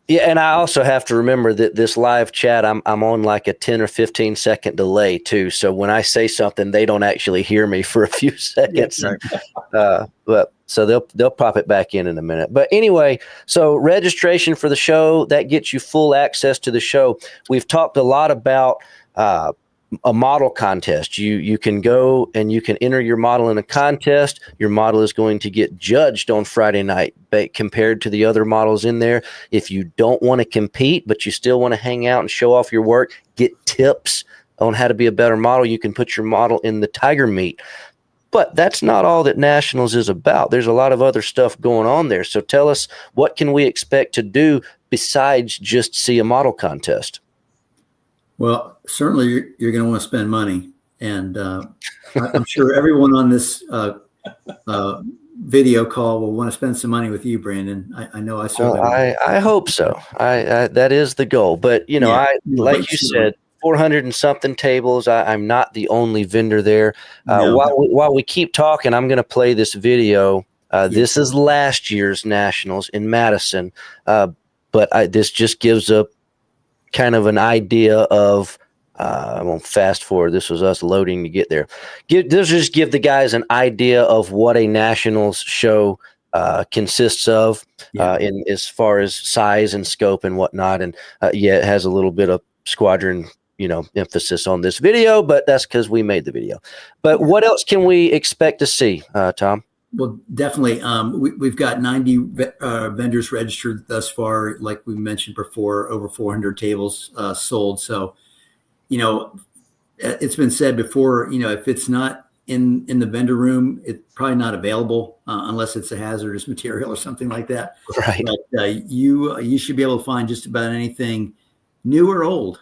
Speaker 1: Yeah, and I also have to remember that this live chat, I'm on like a 10 or 15 second delay too. So when I say something, they don't actually hear me for a few seconds.
Speaker 2: Yeah, right.
Speaker 1: But so they'll pop it back in a minute. But anyway, so registration for the show, that gets you full access to the show. We've talked a lot about a model contest. You can go and you can enter your model in a contest. Your model is going to get judged on Friday night compared to the other models in there. If you don't want to compete, but you still want to hang out and show off your work, get tips on how to be a better model, you can put your model in the Tiger Meet. But that's not all that Nationals is about. There's a lot of other stuff going on there. So tell us, what can we expect to do besides just see a model contest?
Speaker 3: Well, certainly you're going to want to spend money, and I'm sure everyone on this video call will want to spend some money with you, Brandon. I know I certainly.
Speaker 1: I hope so. I that is the goal. But like you said, 400 and something tables. I'm not the only vendor there.
Speaker 3: No.
Speaker 1: While we keep talking, I'm going to play this video. This is last year's Nationals in Madison, but this just gives a kind of an idea of I'm gonna fast forward. This was us loading to get there. Just give the guys an idea of what a Nationals show consists of in as far as size and scope and whatnot. And it has a little bit of Squadron emphasis on this video, but that's because we made the video. But what else can we expect to see, Tom?
Speaker 3: Well, definitely. We've got 90 vendors registered thus far. Like we mentioned before, over 400 tables sold. So, it's been said before, if it's not in the vendor room, it's probably not available unless it's a hazardous material or something like that.
Speaker 1: Right.
Speaker 3: But you should be able to find just about anything, new or old.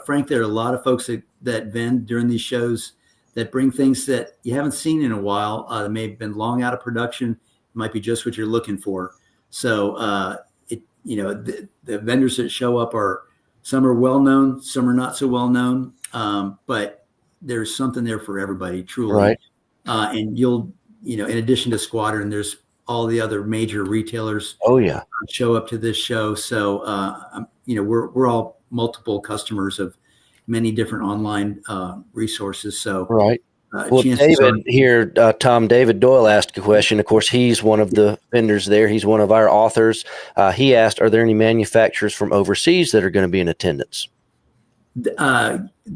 Speaker 3: Frank, there are a lot of folks that vend during these shows that bring things that you haven't seen in a while. That may have been long out of production. It might be just what you're looking for. So, the vendors that show up some are well known, some are not so well known. But there's something there for everybody, truly.
Speaker 1: Right.
Speaker 3: And you'll, in addition to Squadron, there's all the other major retailers.
Speaker 1: Oh yeah.
Speaker 3: Show up to this show. So, we're all multiple customers of many different online resources. So,
Speaker 1: right. Well, David here, David Doyle asked a question. Of course, he's one of the vendors there. He's one of our authors. He asked, are there any manufacturers from overseas that are going to be in attendance?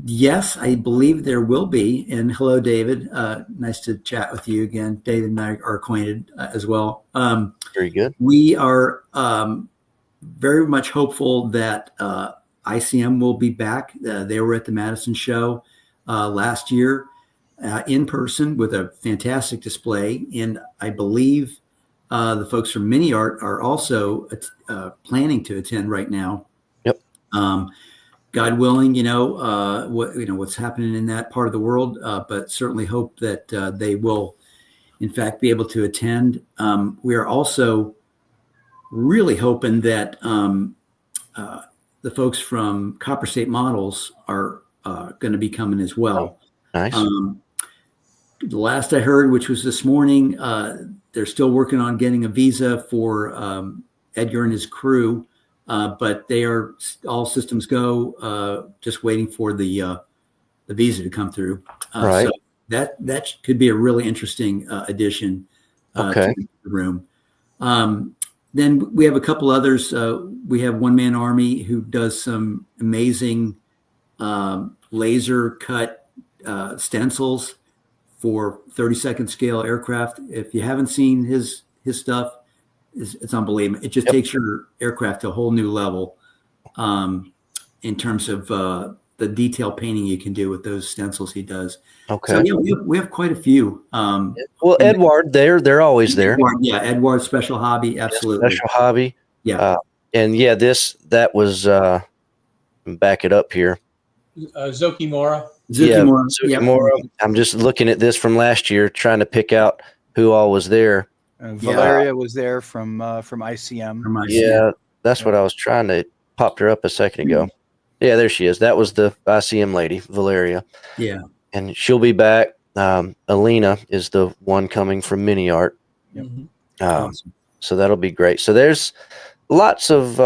Speaker 3: Yes, I believe there will be. And hello, David. Nice to chat with you again. David and I are acquainted as well.
Speaker 1: Very good.
Speaker 3: We are very much hopeful that ICM will be back. They were at the Madison show last year in person with a fantastic display. And I believe the folks from Mini Art are also planning to attend right now.
Speaker 1: Yep.
Speaker 3: God willing, what's happening in that part of the world, but certainly hope that they will, in fact, be able to attend. We are also really hoping that the folks from Copper State Models are going to be coming as well.
Speaker 1: Nice.
Speaker 3: The last I heard, which was this morning, they're still working on getting a visa for Edgar and his crew. But they are all systems go, just waiting for the visa to come through.
Speaker 1: Right.
Speaker 3: So that could be a really interesting addition to the room. Then we have a couple others. We have One Man Army, who does some amazing laser cut stencils for 32nd scale aircraft. If you haven't seen his stuff, it's unbelievable. It just takes your aircraft to a whole new level in terms of the detail painting you can do with those stencils he does.
Speaker 1: Okay.
Speaker 3: So we have quite a few.
Speaker 1: Well, Edward, they're always there.
Speaker 3: Edward Special Hobby, absolutely.
Speaker 1: Special Hobby.
Speaker 3: Yeah.
Speaker 1: And yeah, that was back it up here.
Speaker 4: Zokimura.
Speaker 1: Zokimura. I'm just looking at this from last year, trying to pick out who all was there.
Speaker 2: Valeria was there from ICM.
Speaker 1: Yeah, that's what I was trying to popped her up a second ago. Yeah, there she is. That was the ICM lady, Valeria.
Speaker 3: Yeah.
Speaker 1: And she'll be back. Alina is the one coming from Mini Art.
Speaker 3: Yep.
Speaker 1: Awesome. So that'll be great. So there's lots of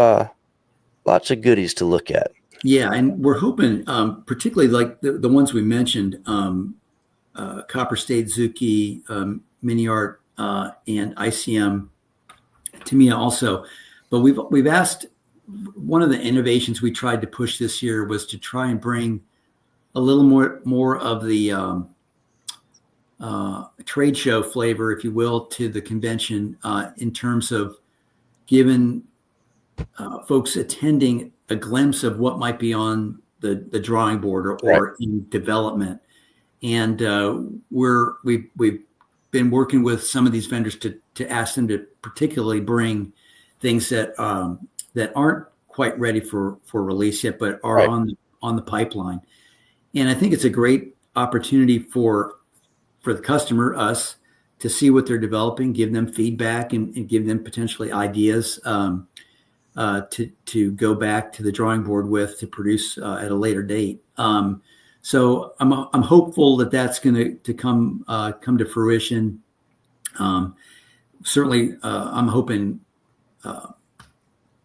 Speaker 1: goodies to look at.
Speaker 3: Yeah, and we're hoping, particularly like the ones we mentioned, Copper State, Zuki, Mini Art, and ICM, Tamiya also. But we've asked, one of the innovations we tried to push this year was to try and bring a little more of the trade show flavor, if you will, to the convention in terms of giving folks attending a glimpse of what might be on the drawing board or in development. And we've been working with some of these vendors to ask them to particularly bring things that aren't quite ready for release yet, but are on the pipeline. And I think it's a great opportunity for the customer, us, to see what they're developing, give them feedback, and give them potentially ideas to go back to the drawing board with to produce at a later date. So I'm hopeful that that's going to come to fruition. Certainly, I'm hoping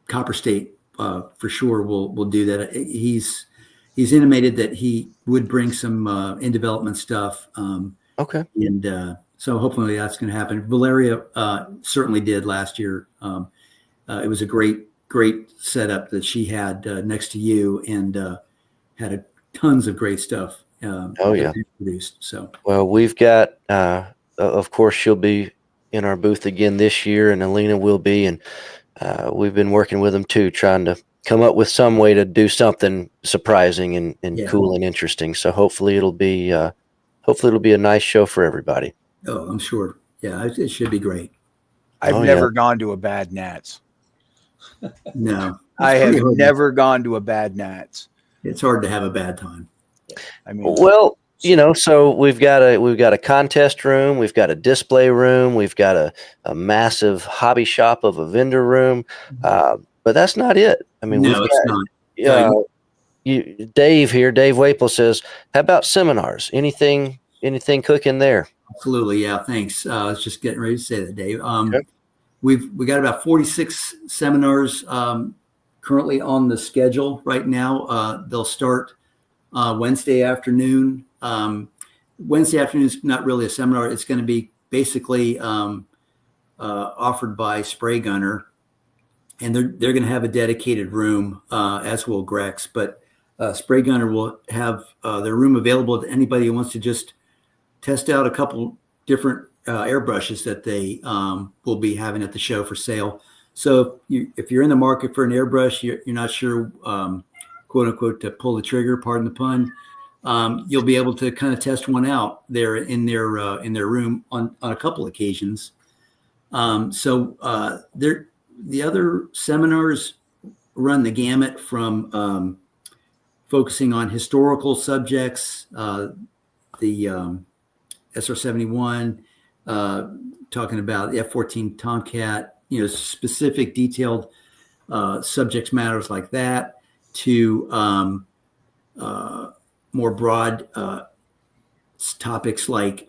Speaker 3: Copper State for sure will do that. He's intimated that he would bring some in development stuff.
Speaker 1: Okay.
Speaker 3: And so hopefully that's going to happen. Valeria certainly did last year. It was a great setup that she had next to you, and had tons of great stuff. Produced. So
Speaker 1: well, we've got, of course, she'll be in our booth again this year, and Alina will be, and we've been working with them too, trying to come up with some way to do something surprising and cool and interesting. So hopefully it'll be a nice show for everybody.
Speaker 3: Oh, I'm sure. Yeah, it should be great.
Speaker 2: I've never gone to a bad Nats.
Speaker 3: No,
Speaker 2: I have never gone to a bad Nats.
Speaker 3: It's hard to have a bad time.
Speaker 2: I mean,
Speaker 1: well, so we've got a contest room, we've got a display room, we've got a massive hobby shop of a vendor room, but that's not it. I mean,
Speaker 3: no, it's not.
Speaker 1: Dave Waple says, how about seminars? Anything cooking there?
Speaker 3: Absolutely. Yeah. Thanks. I was just getting ready to say that, Dave.
Speaker 1: Okay.
Speaker 3: We got about 46 seminars currently on the schedule right now. They'll start Wednesday afternoon. Wednesday afternoon is not really a seminar. It's going to be basically offered by Spray Gunner, and they're going to have a dedicated room, as will Grex. But Spray Gunner will have their room available to anybody who wants to just test out a couple different airbrushes that they will be having at the show for sale. So if you're in the market for an airbrush, you're not sure, quote unquote, to pull the trigger, pardon the pun, you'll be able to kind of test one out there in their room on a couple occasions. The other seminars run the gamut from focusing on historical subjects, the SR-71, talking about the F-14 Tomcat, specific detailed subject matters like that, to more broad topics like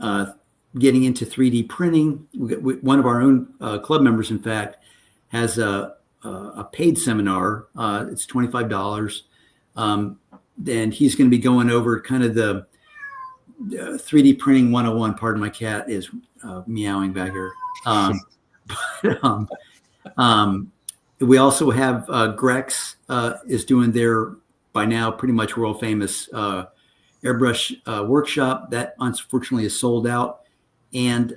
Speaker 3: getting into 3D printing. One of our own club members, in fact, has a paid seminar. It's $25. And he's going to be going over kind of the 3D printing 101. Pardon, my cat is meowing back here. We also have Grex is doing their, by now, pretty much world famous airbrush workshop that unfortunately is sold out. And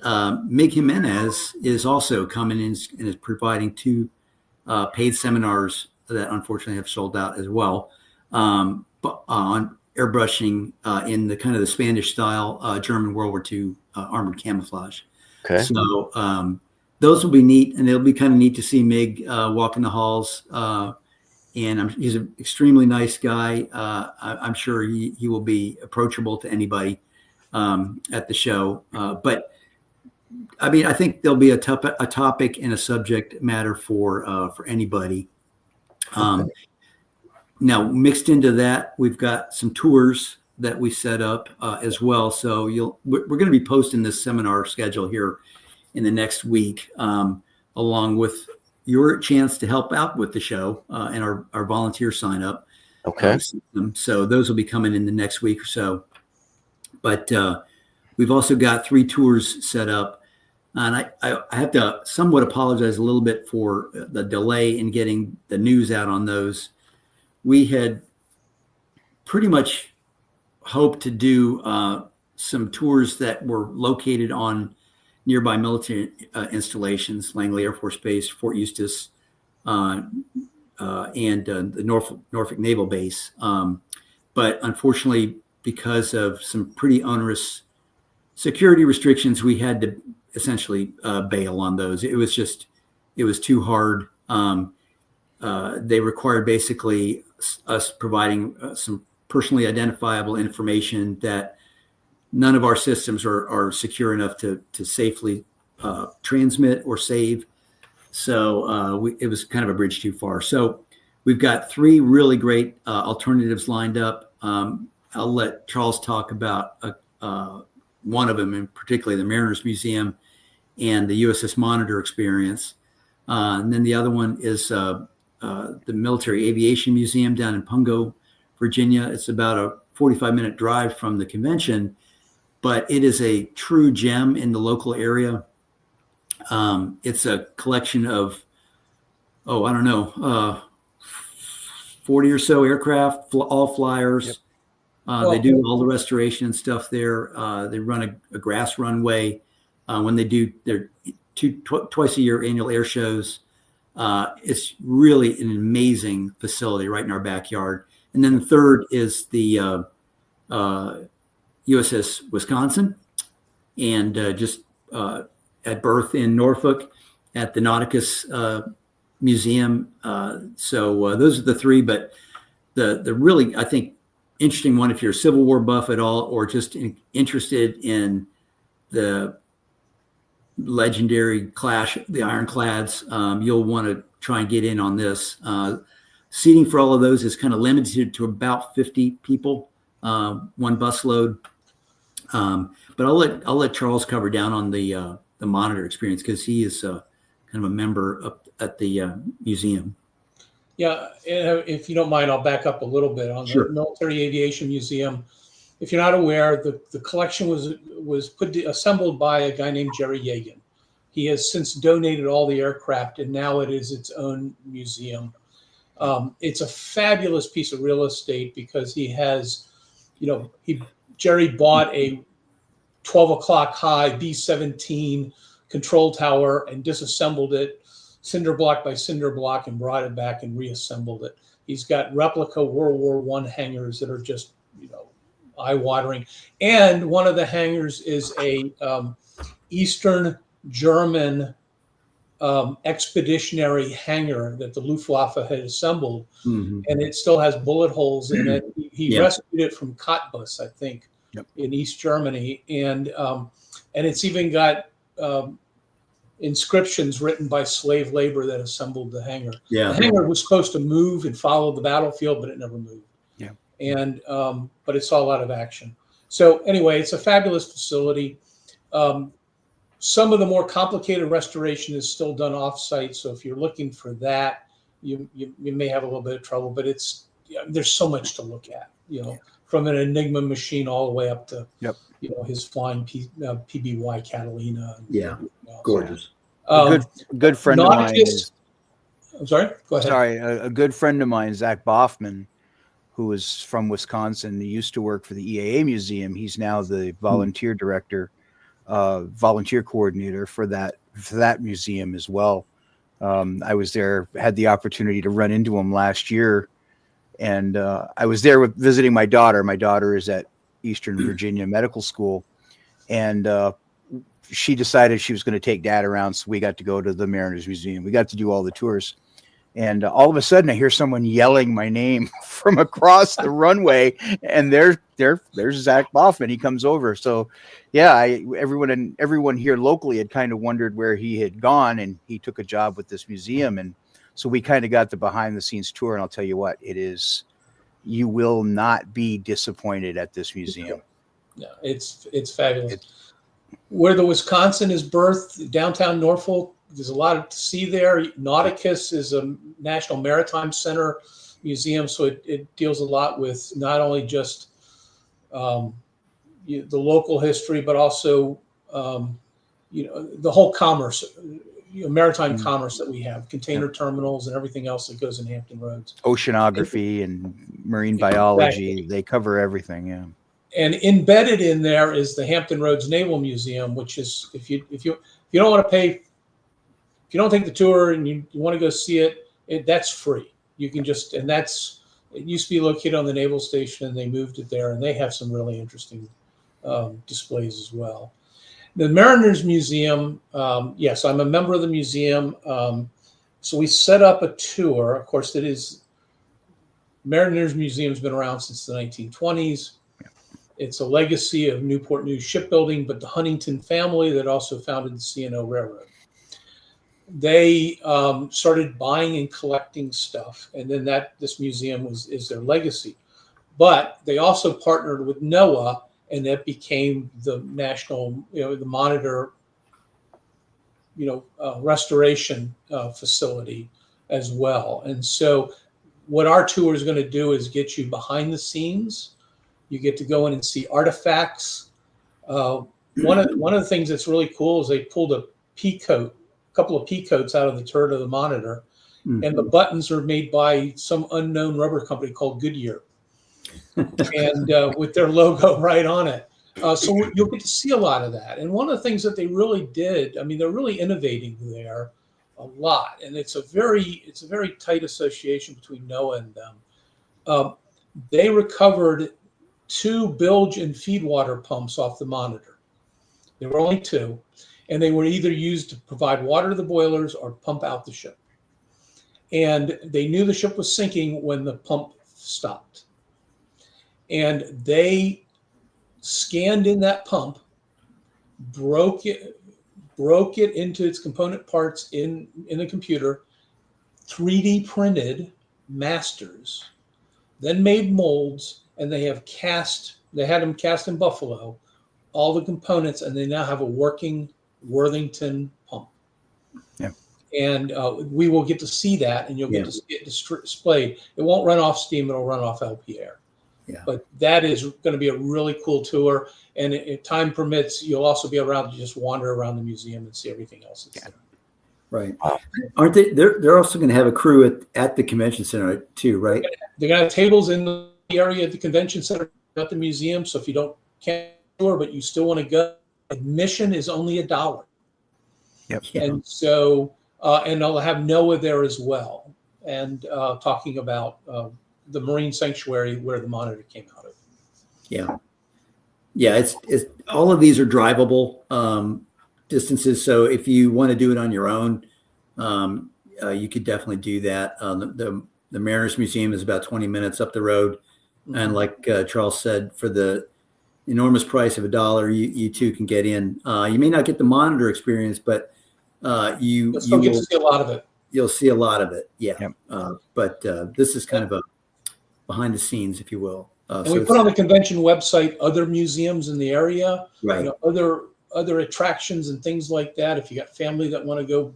Speaker 3: Mig Jimenez is also coming in and is providing two paid seminars that unfortunately have sold out as well, but on airbrushing in the kind of the Spanish style German World War II armored camouflage.
Speaker 1: Okay.
Speaker 3: So those will be neat, and it'll be kind of neat to see Mig walk in the halls. And he's an extremely nice guy. I'm sure he will be approachable to anybody at the show. But I mean, I think there'll be a topic and a subject matter for anybody. Okay. Now, mixed into that, we've got some tours that we set up as well. So we're going to be posting this seminar schedule here in the next week, along with your chance to help out with the show and our volunteer sign up.
Speaker 1: Okay.
Speaker 3: So those will be coming in the next week or so. But we've also got 3 tours set up. And I have to somewhat apologize a little bit for the delay in getting the news out on those. We had pretty much hoped to do some tours that were located on nearby military installations, Langley Air Force Base, Fort Eustis, and the Norfolk Naval Base. But unfortunately, because of some pretty onerous security restrictions, we had to essentially bail on those. It was too hard. They required basically us providing some personally identifiable information that none of our systems are secure enough to safely transmit or save. So it was kind of a bridge too far. So we've got 3 really great alternatives lined up. I'll let Charles talk about one of them, and particularly the Mariners Museum and the USS Monitor experience. And then the other one is the Military Aviation Museum down in Pungo, Virginia. It's about a 45-minute drive from the convention, but it is a true gem in the local area. It's a collection of, 40 or so aircraft, all flyers. Yep. They do all the restoration and stuff there. They run a grass runway. When they do their twice a year annual air shows. It's really an amazing facility right in our backyard. And then the third is the USS Wisconsin, and just at birth in Norfolk at the Nauticus Museum. So those are the three, but the really, I think, interesting one, if you're a Civil War buff at all, or just interested in the legendary clash, the Ironclads, you'll want to try and get in on this. Seating for all of those is kind of limited to about 50 people, one busload. But I'll let Charles cover down on the monitor experience, because he is kind of a member up at the museum.
Speaker 4: Yeah, and if you don't mind, I'll back up a little bit on
Speaker 3: Sure.
Speaker 4: the Military Aviation Museum. If you're not aware, the collection was assembled by a guy named Jerry Yeagan. He has since donated all the aircraft, and now it is its own museum. It's a fabulous piece of real estate, because he has, Jerry bought a 12 o'clock high B-17 control tower and disassembled it cinder block by cinder block and brought it back and reassembled it. He's got replica World War I hangars that are just, eye-watering. And one of the hangars is a Eastern German expeditionary hangar that the Luftwaffe had assembled, and it still has bullet holes in it. He rescued it from Cottbus, I think, in East Germany, and it's even got inscriptions written by slave labor that assembled the hangar.
Speaker 3: Yeah.
Speaker 4: The hangar was supposed to move and follow the battlefield, but it never moved.
Speaker 2: Yeah.
Speaker 4: And but it saw a lot of action. So anyway, it's a fabulous facility. Some of the more complicated restoration is still done off-site. So if you're looking for that, you may have a little bit of trouble. But there's so much to look at. From an Enigma machine all the way up to his flying PBY Catalina.
Speaker 3: Gorgeous.
Speaker 2: A good friend of mine.
Speaker 4: I'm sorry. Go ahead.
Speaker 2: Sorry, a good friend of mine, Zach Boffman, who is from Wisconsin. He used to work for the EAA Museum. He's now the volunteer director, volunteer coordinator for that museum as well. I was there, had the opportunity to run into him last year, and I was there visiting my daughter. My daughter is at Eastern Virginia Medical School, and she decided she was going to take Dad around, so we got to go to the Mariners Museum. We got to do all the tours. And all of a sudden, I hear someone yelling my name from across the runway, and there's Zach Boffman. He comes over. So, yeah, everyone here locally had kind of wondered where he had gone, and he took a job with this museum, and so we kind of got the behind-the-scenes tour. And I'll tell you what, you will not be disappointed at this museum.
Speaker 4: Yeah, it's fabulous. Where the Wisconsin is birthed, downtown Norfolk, there's a lot to see there. Nauticus is a National Maritime Center museum, so it deals a lot with not only just the local history, but also the whole commerce, maritime commerce that we have, container terminals and everything else that goes in Hampton Roads. Oceanography
Speaker 2: and marine biology, exactly. They cover everything, yeah.
Speaker 4: And embedded in there is the Hampton Roads Naval Museum, which is if you don't want to pay, if you don't take the tour and you want to go see it, that's free. You can just, and it used to be located on the naval station, and they moved it there, and they have some really interesting displays as well. The Mariners Museum, yes, I'm a member of the museum. So we set up a tour. Of course, Mariners Museum has been around since the 1920s. It's a legacy of Newport News shipbuilding, but the Huntington family that also founded the C&O Railroad. They started buying and collecting stuff, and then this museum is their legacy. But they also partnered with NOAA, and that became the national, the Monitor, restoration facility as well. And so, what our tour is going to do is get you behind the scenes. You get to go in and see artifacts. One of the things that's really cool is they pulled a couple of pea coats out of the turret of the Monitor, and the buttons are made by some unknown rubber company called Goodyear, and with their logo right on it. So you'll get to see a lot of that. And one of the things that they really did, I mean, they're really innovating there a lot, and it's a very tight association between NOAA and them. They recovered 2 bilge and feed water pumps off the Monitor. There were only 2, and they were either used to provide water to the boilers or pump out the ship. And they knew the ship was sinking when the pump stopped. And they scanned in that pump, broke it into its component parts in the computer, 3D printed masters, then made molds, and they had them cast in Buffalo, all the components, and they now have a working Worthington pump.
Speaker 2: Yeah.
Speaker 4: And we will get to see that, and you'll get to see it displayed. It won't run off steam, it'll run off LP air.
Speaker 3: Yeah.
Speaker 4: But that is going to be a really cool tour. And if time permits, you'll also be around to just wander around the museum and see everything else that's there.
Speaker 3: Right. Aren't they? They're also going to have a crew at the convention center too, right?
Speaker 4: They're going to have tables in the area at the convention center at the museum. So if you can't tour, but you still want to go, admission is only $1.
Speaker 2: Yep.
Speaker 3: Yeah.
Speaker 4: And so, and they'll have NOAA there as well, and talking about the Marine Sanctuary where the Monitor came out of.
Speaker 3: Yeah. Yeah. It's all of these are drivable distances. So if you want to do it on your own, you could definitely do that. The Mariners Museum is about 20 minutes up the road. Mm-hmm. And like Charles said, for the enormous price of $1, you too can get in. You may not get the Monitor experience, but you get
Speaker 4: to see a lot of it.
Speaker 3: You'll see a lot of it. Yeah.
Speaker 2: Yep.
Speaker 3: But this is kind of a behind the scenes, if you will.
Speaker 4: And we put on the convention website other museums in the area,
Speaker 3: right?
Speaker 4: Other attractions and things like that. If you got family that want to go,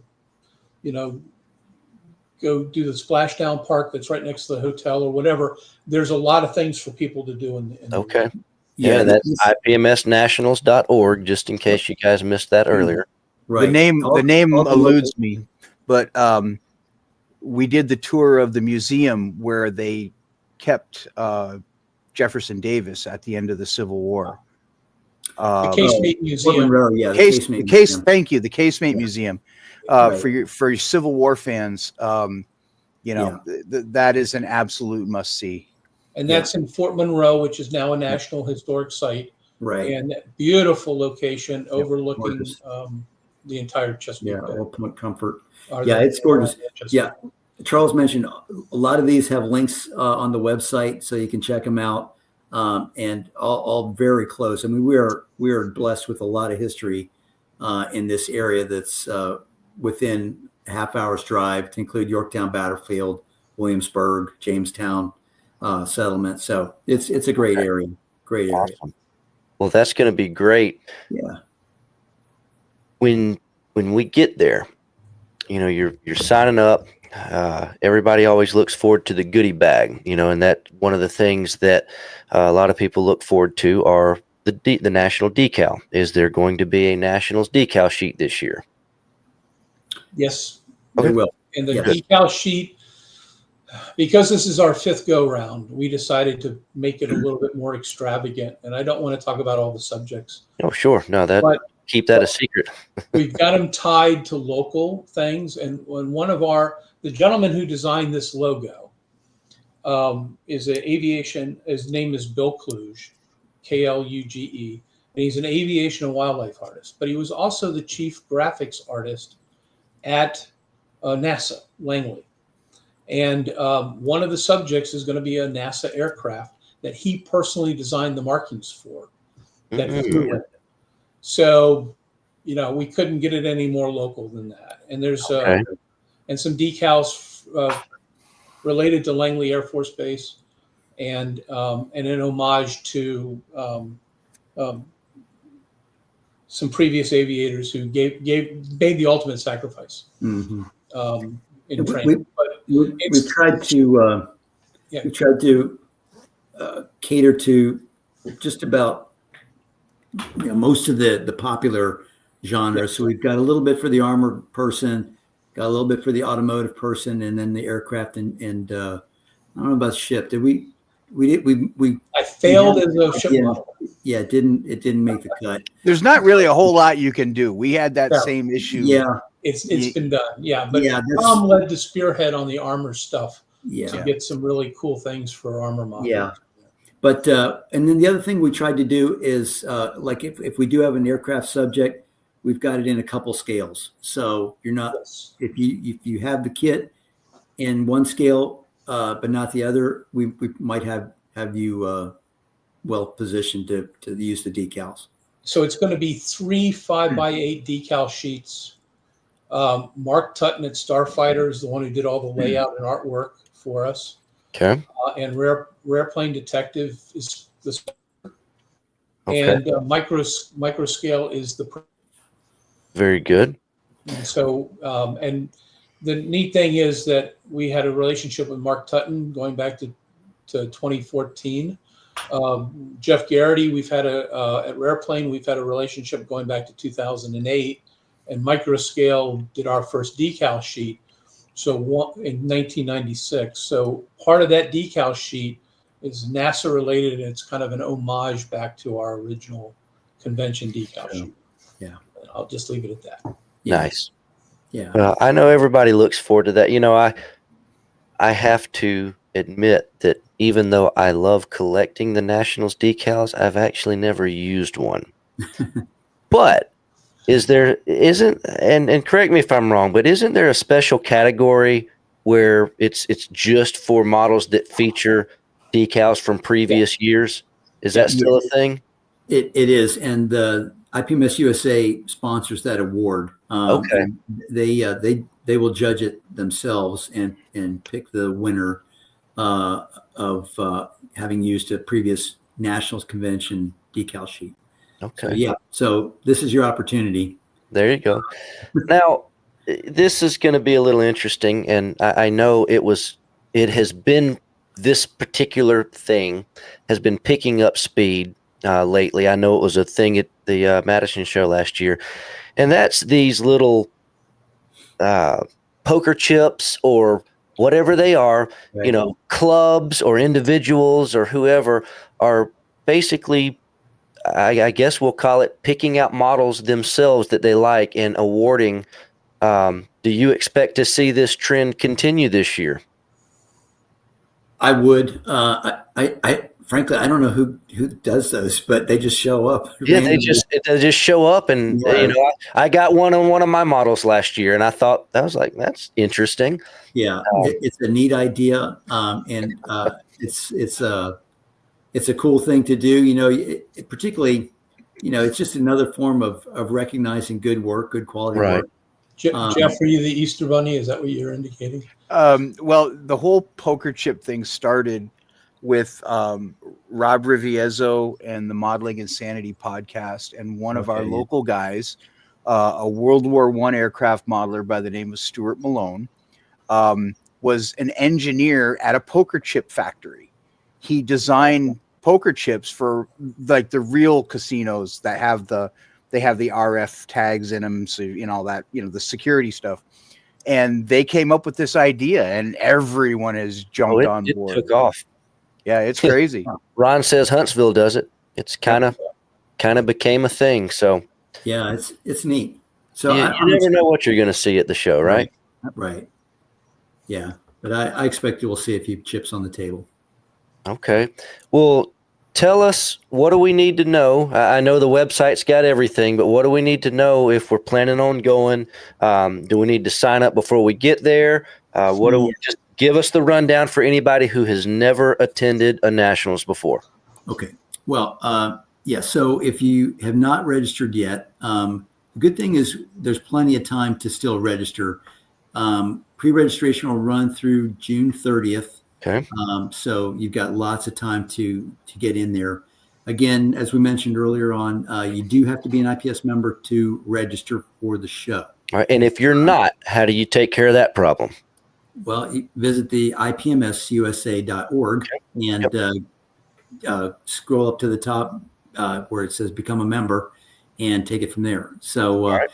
Speaker 4: go do the splashdown park that's right next to the hotel or whatever, there's a lot of things for people to do.
Speaker 1: Okay. Yeah, that's IPMSnationals.org, just in case you guys missed that earlier.
Speaker 3: Right.
Speaker 2: The name eludes me, but we did the tour of the museum where they kept Jefferson Davis at the end of the Civil War.
Speaker 4: The Casemate Museum.
Speaker 2: Thank you. The Casemate Museum.
Speaker 3: Right.
Speaker 2: For your Civil War fans, that is an absolute must see.
Speaker 4: And that's in Fort Monroe, which is now a National Historic Site.
Speaker 3: Right.
Speaker 4: And beautiful location overlooking the entire Chesapeake Bay.
Speaker 3: Ultimate comfort. It's gorgeous. Yeah. Charles mentioned a lot of these have links on the website, so you can check them out, and all very close. I mean, we are blessed with a lot of history in this area that's within a half hour's drive, to include Yorktown Battlefield, Williamsburg, Jamestown settlement. So it's a great area. Great area.
Speaker 1: Awesome. Well, that's going to be great.
Speaker 3: Yeah.
Speaker 1: When we get there, you're signing up. Everybody always looks forward to the goodie bag, and that one of the things that a lot of people look forward to are the national decal. Is there going to be a Nationals decal sheet this year?
Speaker 4: Yes.
Speaker 3: Okay. We will.
Speaker 4: And the decal sheet, because this is our 5th go round, we decided to make it a little bit more extravagant. And I don't want to talk about all the subjects.
Speaker 1: Oh, sure. No, keep that a secret. We've
Speaker 4: got them tied to local things. And when the gentleman who designed this logo is an aviation, his name is Bill Kluge, Kluge, and he's an aviation and wildlife artist, but he was also the chief graphics artist at NASA, Langley. And one of the subjects is going to be a NASA aircraft that he personally designed the markings for. That flew in. So, we couldn't get it any more local than that. And there's and some decals related to Langley Air Force Base, and an homage to some previous aviators who made the ultimate sacrifice in training.
Speaker 3: We tried to cater to just about most of the popular genres. So we've got a little bit for the armored person, got a little bit for the automotive person, and then the aircraft and I don't know about ship. Did we
Speaker 4: I failed as a ship model.
Speaker 3: Yeah, it didn't make the cut.
Speaker 2: There's not really a whole lot you can do. We had that
Speaker 4: Yeah.
Speaker 2: same issue.
Speaker 3: Yeah,
Speaker 4: It's been done. Yeah, but
Speaker 3: yeah,
Speaker 4: Tom led the spearhead on the armor stuff
Speaker 3: yeah,
Speaker 4: to get some really cool things for armor modeling.
Speaker 3: yeah. But and then the other thing we tried to do is like if we do have an aircraft subject, we've got it in a couple scales. So you're not
Speaker 4: Yes.
Speaker 3: if you have the kit in one scale but not the other, we might have you well positioned to use the decals.
Speaker 4: So it's going to be 3 5x8 decal sheets. Mark Tutton at Starfighter is the one who did all the layout and artwork for us.
Speaker 1: Okay.
Speaker 4: And Rare Plane Detective is this.
Speaker 1: Okay.
Speaker 4: And micro scale is the.
Speaker 1: Very good.
Speaker 4: So and the neat thing is that we had a relationship with Mark Tutton going back to 2014. Jeff Garrity, we've had at Rare Plane, we've had a relationship going back to 2008, and Microscale did our first decal sheet. So in 1996. So part of that decal sheet is NASA related, and it's kind of an homage back to our original convention decal sheet.
Speaker 3: Yeah.
Speaker 4: I'll just leave it at that.
Speaker 3: Yeah.
Speaker 1: Nice.
Speaker 3: Yeah.
Speaker 1: I know everybody looks forward to that. You know, I have to admit that even though I love collecting the Nationals decals, I've actually never used one. But and correct me if I'm wrong, but isn't there a special category where it's just for models that feature decals from previous years? Is that still a thing?
Speaker 3: It is, and the IPMS USA sponsors that award.
Speaker 1: Okay.
Speaker 3: They will judge it themselves and pick the winner of having used a previous Nationals convention decal sheet.
Speaker 1: Okay.
Speaker 3: So, yeah. So this is your opportunity.
Speaker 1: There you go. Now, this is going to be a little interesting, and I know this particular thing has been picking up speed lately. I know it was a thing at the Madison show last year, and that's these little poker chips or whatever they are,
Speaker 3: Right.
Speaker 1: you know, clubs or individuals or whoever are basically, I guess we'll call it, picking out models themselves that they like and awarding. Do you expect to see this trend continue this year?
Speaker 3: I would. I frankly, I don't know who does those, but they just show up.
Speaker 1: Yeah,
Speaker 3: randomly.
Speaker 1: they just show up, and
Speaker 3: Right.
Speaker 1: you know, I got one on one of my models last year, and I thought that's interesting.
Speaker 3: Yeah, it's a neat idea, and it's a cool thing to do. You know, particularly, you know, it's just another form of recognizing good work, good quality
Speaker 1: Right.
Speaker 3: work.
Speaker 4: Jeff, are you the Easter Bunny? Is that what you're indicating?
Speaker 2: Well, the whole poker chip thing started with Rob Riviezzo and the Modeling Insanity podcast, and one of our local guys, a World War I aircraft modeler by the name of Stuart Malone, was an engineer at a poker chip factory. He designed poker chips for like the real casinos that have the RF tags in them, so you know all that, you know, the security stuff. And they came up with this idea, and everyone has jumped on board.
Speaker 1: It took off.
Speaker 2: Yeah, it's crazy.
Speaker 1: Ron says Huntsville does it. It's kind of became a thing. So
Speaker 3: Yeah, it's neat. So
Speaker 1: you never know what you're going to see at the show, right?
Speaker 3: Right. Yeah, but I expect you will see a few chips on the table.
Speaker 1: Okay. Well, tell us, what do we need to know? I know the website's got everything, but what do we need to know if we're planning on going? Do we need to sign up before we get there? Just give us the rundown for anybody who has never attended a Nationals before.
Speaker 3: Okay. Well, yeah. So if you have not registered yet, the good thing is there's plenty of time to still register. Pre-registration will run through June 30th.
Speaker 1: Okay.
Speaker 3: So you've got lots of time to get in there. Again, as we mentioned earlier on, you do have to be an IPS member to register for the show.
Speaker 1: All right. And if you're not, how do you take care of that problem?
Speaker 3: Well, you visit the IPMSUSA.org and scroll up to the top where it says become a member and take it from there. So
Speaker 1: right.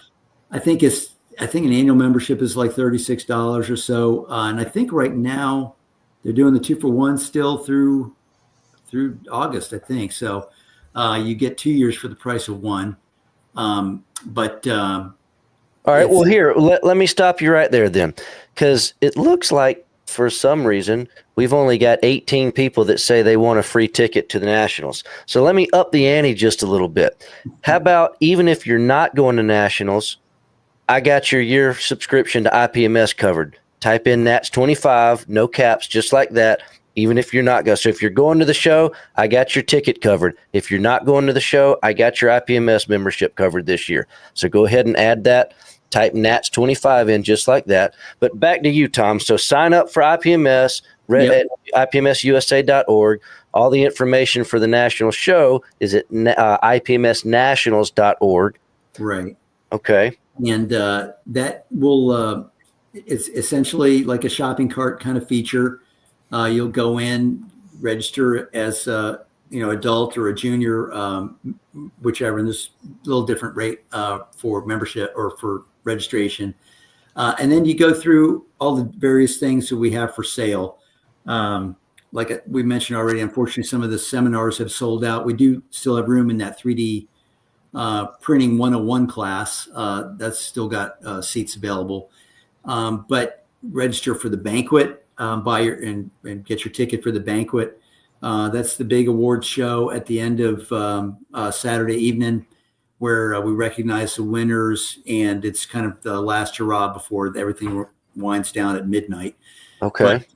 Speaker 3: I think an annual membership is like $36 or so. And I think right now they're doing the 2-for-1 still through August, I think. So You get 2 years for the price of one.
Speaker 1: All right. Well, here, let me stop you right there then, because it looks like for some reason we've only got 18 people that say they want a free ticket to the Nationals. So let me up the ante just a little bit. How about even if you're not going to Nationals, I got your year subscription to IPMS covered. Type in Nats 25, no caps, just like that. Even if you're not going. So if you're going to the show, I got your ticket covered. If you're not going to the show, I got your IPMS membership covered this year. So go ahead and add that. Type Nats 25 in just like that. But back to you, Tom. So sign up for IPMS at IPMSUSA.org. All the information for the national show is at IPMSNationals.org.
Speaker 3: Right.
Speaker 1: Okay.
Speaker 3: And that will it's essentially like a shopping cart kind of feature. You'll go in, register as adult or a junior, whichever. And there's a little different rate for membership or for registration. And then you go through all the various things that we have for sale. Like we mentioned already, unfortunately, some of the seminars have sold out. We do still have room in that 3D printing 101 class. That's still got seats available. But register for the banquet, and get your ticket for the banquet. That's the big awards show at the end of Saturday evening, where we recognize the winners, and it's kind of the last hurrah before everything winds down at midnight.
Speaker 1: Okay.
Speaker 3: But,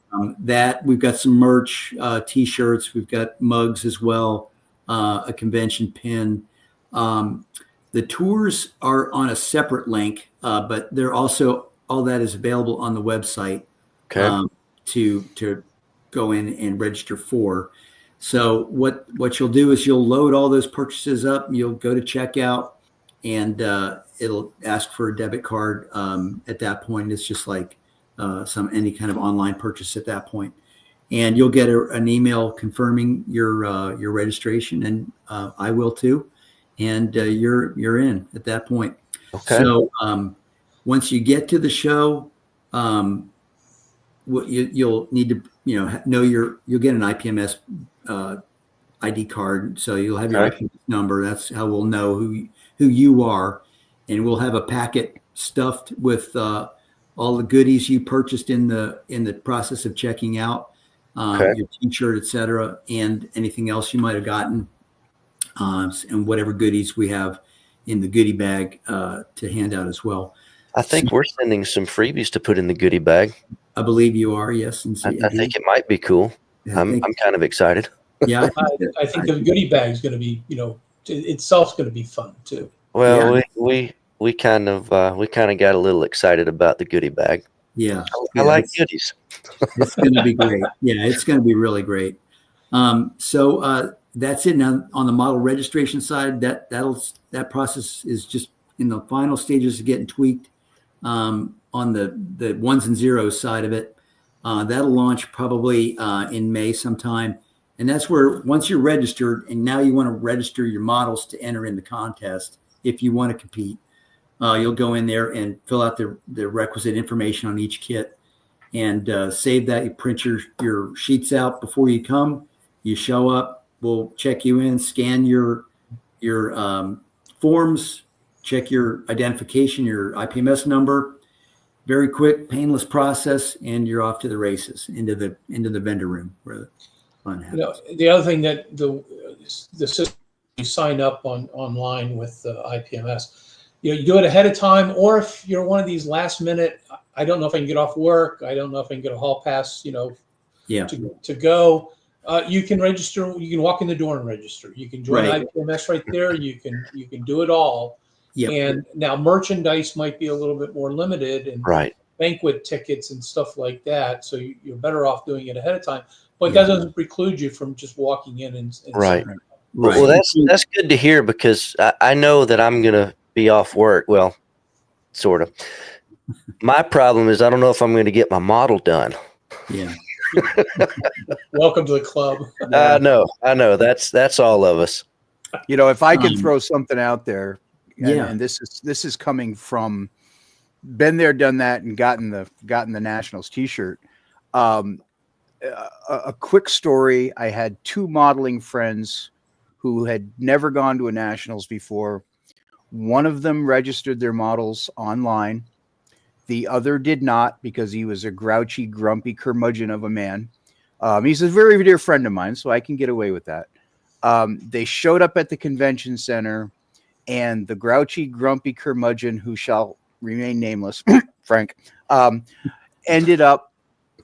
Speaker 3: that we've got some merch, T-shirts, we've got mugs as well, a convention pin. The tours are on a separate link, but they're also all that is available on the website.
Speaker 1: Okay.
Speaker 3: To go in and register for. So what you'll do is you'll load all those purchases up. You'll go to checkout, and it'll ask for a debit card. At that point, it's just like any kind of online purchase at that point. And you'll get an email confirming your registration, and I will too. And you're in at that point.
Speaker 1: Okay.
Speaker 3: So once you get to the show, you'll need to know you'll get an IPMS ID card, so you'll have your IPMS number. That's how we'll know who you are, and we'll have a packet stuffed with all the goodies you purchased in the process of checking out, your T-shirt, etc., and anything else you might have gotten, and whatever goodies we have in the goodie bag to hand out as well.
Speaker 1: I think we're sending some freebies to put in the goodie bag.
Speaker 3: I believe you are, yes.
Speaker 1: I think it might be cool. I'm kind of excited.
Speaker 3: Yeah,
Speaker 4: I think the goodie bag is going to be, itself's going to be fun too.
Speaker 1: Well, we kind of got a little excited about the goodie bag.
Speaker 3: Yeah,
Speaker 1: I like goodies.
Speaker 3: It's going to be great. Yeah, it's going to be really great. So that's it. Now on the model registration side, that process is just in the final stages of getting tweaked. On the ones and zeros side of it, that'll launch probably in May sometime. And that's where once you're registered and now you want to register your models to enter in the contest, if you want to compete, you'll go in there and fill out the requisite information on each kit and save that. You print your sheets out before you come. You show up, we'll check you in, scan your forms, check your identification, your IPMS number. Very quick, painless process, and you're off to the races into the vendor room where the fun happens.
Speaker 4: The other thing that the system you sign up online with IPMS, you do it ahead of time, or if you're one of these last minute, I don't know if I can get off work, I don't know if I can get a hall pass, to go. You can register. You can walk in the door and register. You can join IPMS right there. You can do it all. Yep. And now merchandise might be a little bit more limited, and banquet tickets and stuff like that. So you're better off doing it ahead of time. But that doesn't preclude you from just walking in and
Speaker 1: right. Well, that's good to hear, because I know that I'm going to be off work. Well, sort of. My problem is I don't know if I'm going to get my model done.
Speaker 3: Yeah.
Speaker 4: Welcome to the club.
Speaker 1: I know. That's all of us.
Speaker 2: If I could throw something out there. And this is coming from been there, done that, and gotten the Nationals T-shirt. A quick story: I had two modeling friends who had never gone to a nationals before. One of them registered their models online. The other did not, because he was a grouchy, grumpy curmudgeon of a man. He's a very dear friend of mine, so I can get away with that. They showed up at the convention center, and the grouchy, grumpy curmudgeon, who shall remain nameless, Frank, ended up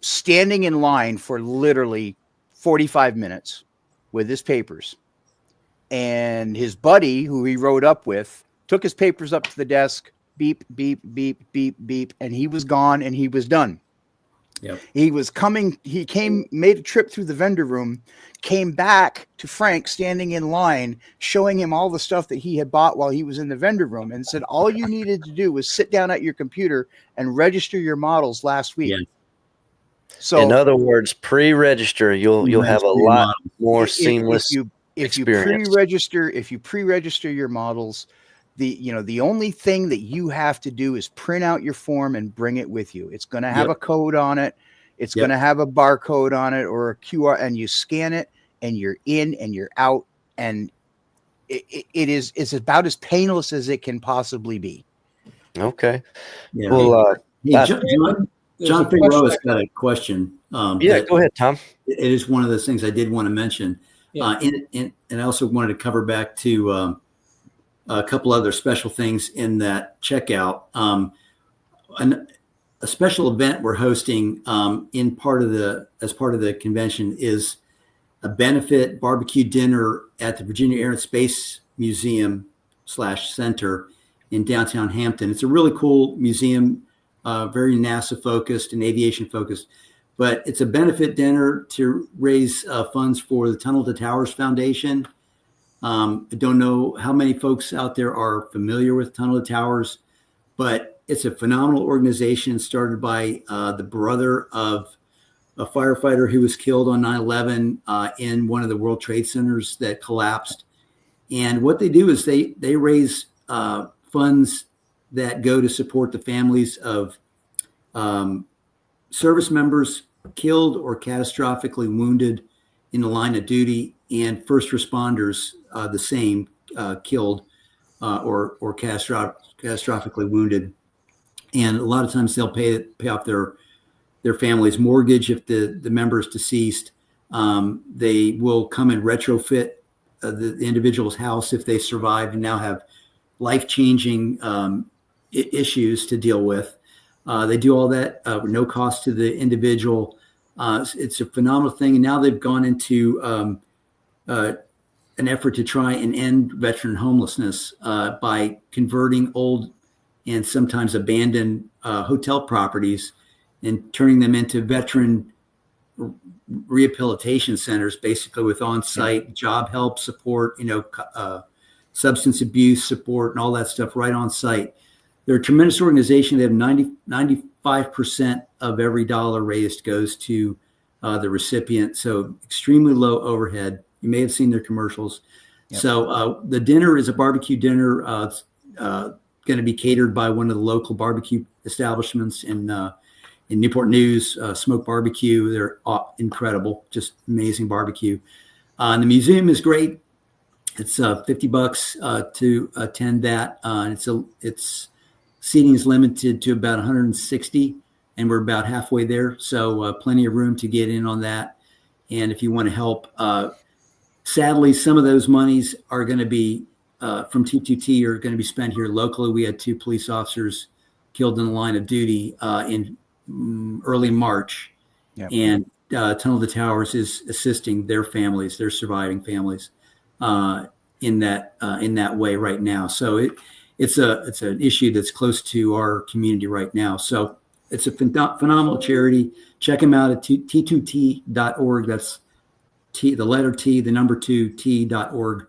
Speaker 2: standing in line for literally 45 minutes with his papers. And his buddy, who he rode up with, took his papers up to the desk, beep, beep, beep, beep, beep, and he was gone and he was done.
Speaker 3: Yep.
Speaker 2: He was coming, he came, made a trip through the vendor room, came back to Frank standing in line, showing him all the stuff that he had bought while he was in the vendor room, and said, all you needed to do was sit down at your computer and register your models last week.
Speaker 3: Yeah.
Speaker 2: So
Speaker 1: in other words, pre-register, you'll have a lot more seamless
Speaker 2: if you
Speaker 1: experience.
Speaker 2: pre-register your models, the only thing that you have to do is print out your form and bring it with you. It's going to have a code on it. It's going to have a barcode on it or a QR, and you scan it and you're in and you're out. And it's about as painless as it can possibly be.
Speaker 1: Okay.
Speaker 3: Yeah.
Speaker 1: Well,
Speaker 3: hey, John Figueroa's got a question.
Speaker 1: yeah, go ahead, Tom.
Speaker 3: It is one of those things I did want to mention.
Speaker 4: Yeah.
Speaker 3: And I also wanted to cover back to a couple other special things in that checkout. A special event we're hosting as part of the convention is a benefit barbecue dinner at the Virginia Air and Space Museum /Center in downtown Hampton. It's a really cool museum, very NASA focused and aviation focused, but it's a benefit dinner to raise funds for the Tunnel to Towers Foundation. I don't know how many folks out there are familiar with Tunnel to Towers, but it's a phenomenal organization started by the brother of a firefighter who was killed on 9/11 in one of the World Trade Centers that collapsed. And what they do is they raise funds that go to support the families of service members killed or catastrophically wounded in the line of duty, and first responders the same, killed or catastrophically wounded. And a lot of times they'll pay off their family's mortgage if the member is deceased. They will come and retrofit the individual's house if they survive and now have life-changing issues to deal with. They do all that with no cost to the individual. It's a phenomenal thing. And now they've gone into an effort to try and end veteran homelessness by converting old and sometimes abandoned hotel properties and turning them into veteran rehabilitation centers, basically with on-site job help support, substance abuse support and all that stuff right on site. They're a tremendous organization. They have 95% of every dollar raised goes to the recipient. So extremely low overhead. You may have seen their commercials. Yep. So the dinner is a barbecue dinner. It's going to be catered by one of the local barbecue establishments in Newport News, Smoke Barbecue. They're incredible, just amazing barbecue. And the museum is great. It's $50 to attend that. It's seating is limited to about 160, and we're about halfway there. So plenty of room to get in on that. And if you want to help, sadly, some of those monies are going to be from T2T are going to be spent here locally. We had 2 police officers killed in the line of duty in early March. Yep. And Tunnel to Towers is assisting their families, their surviving families, in that way right now. So it's an issue that's close to our community right now. So it's a phenomenal charity. Check them out at t2t.org. That's the letter T, the number 2 t.org.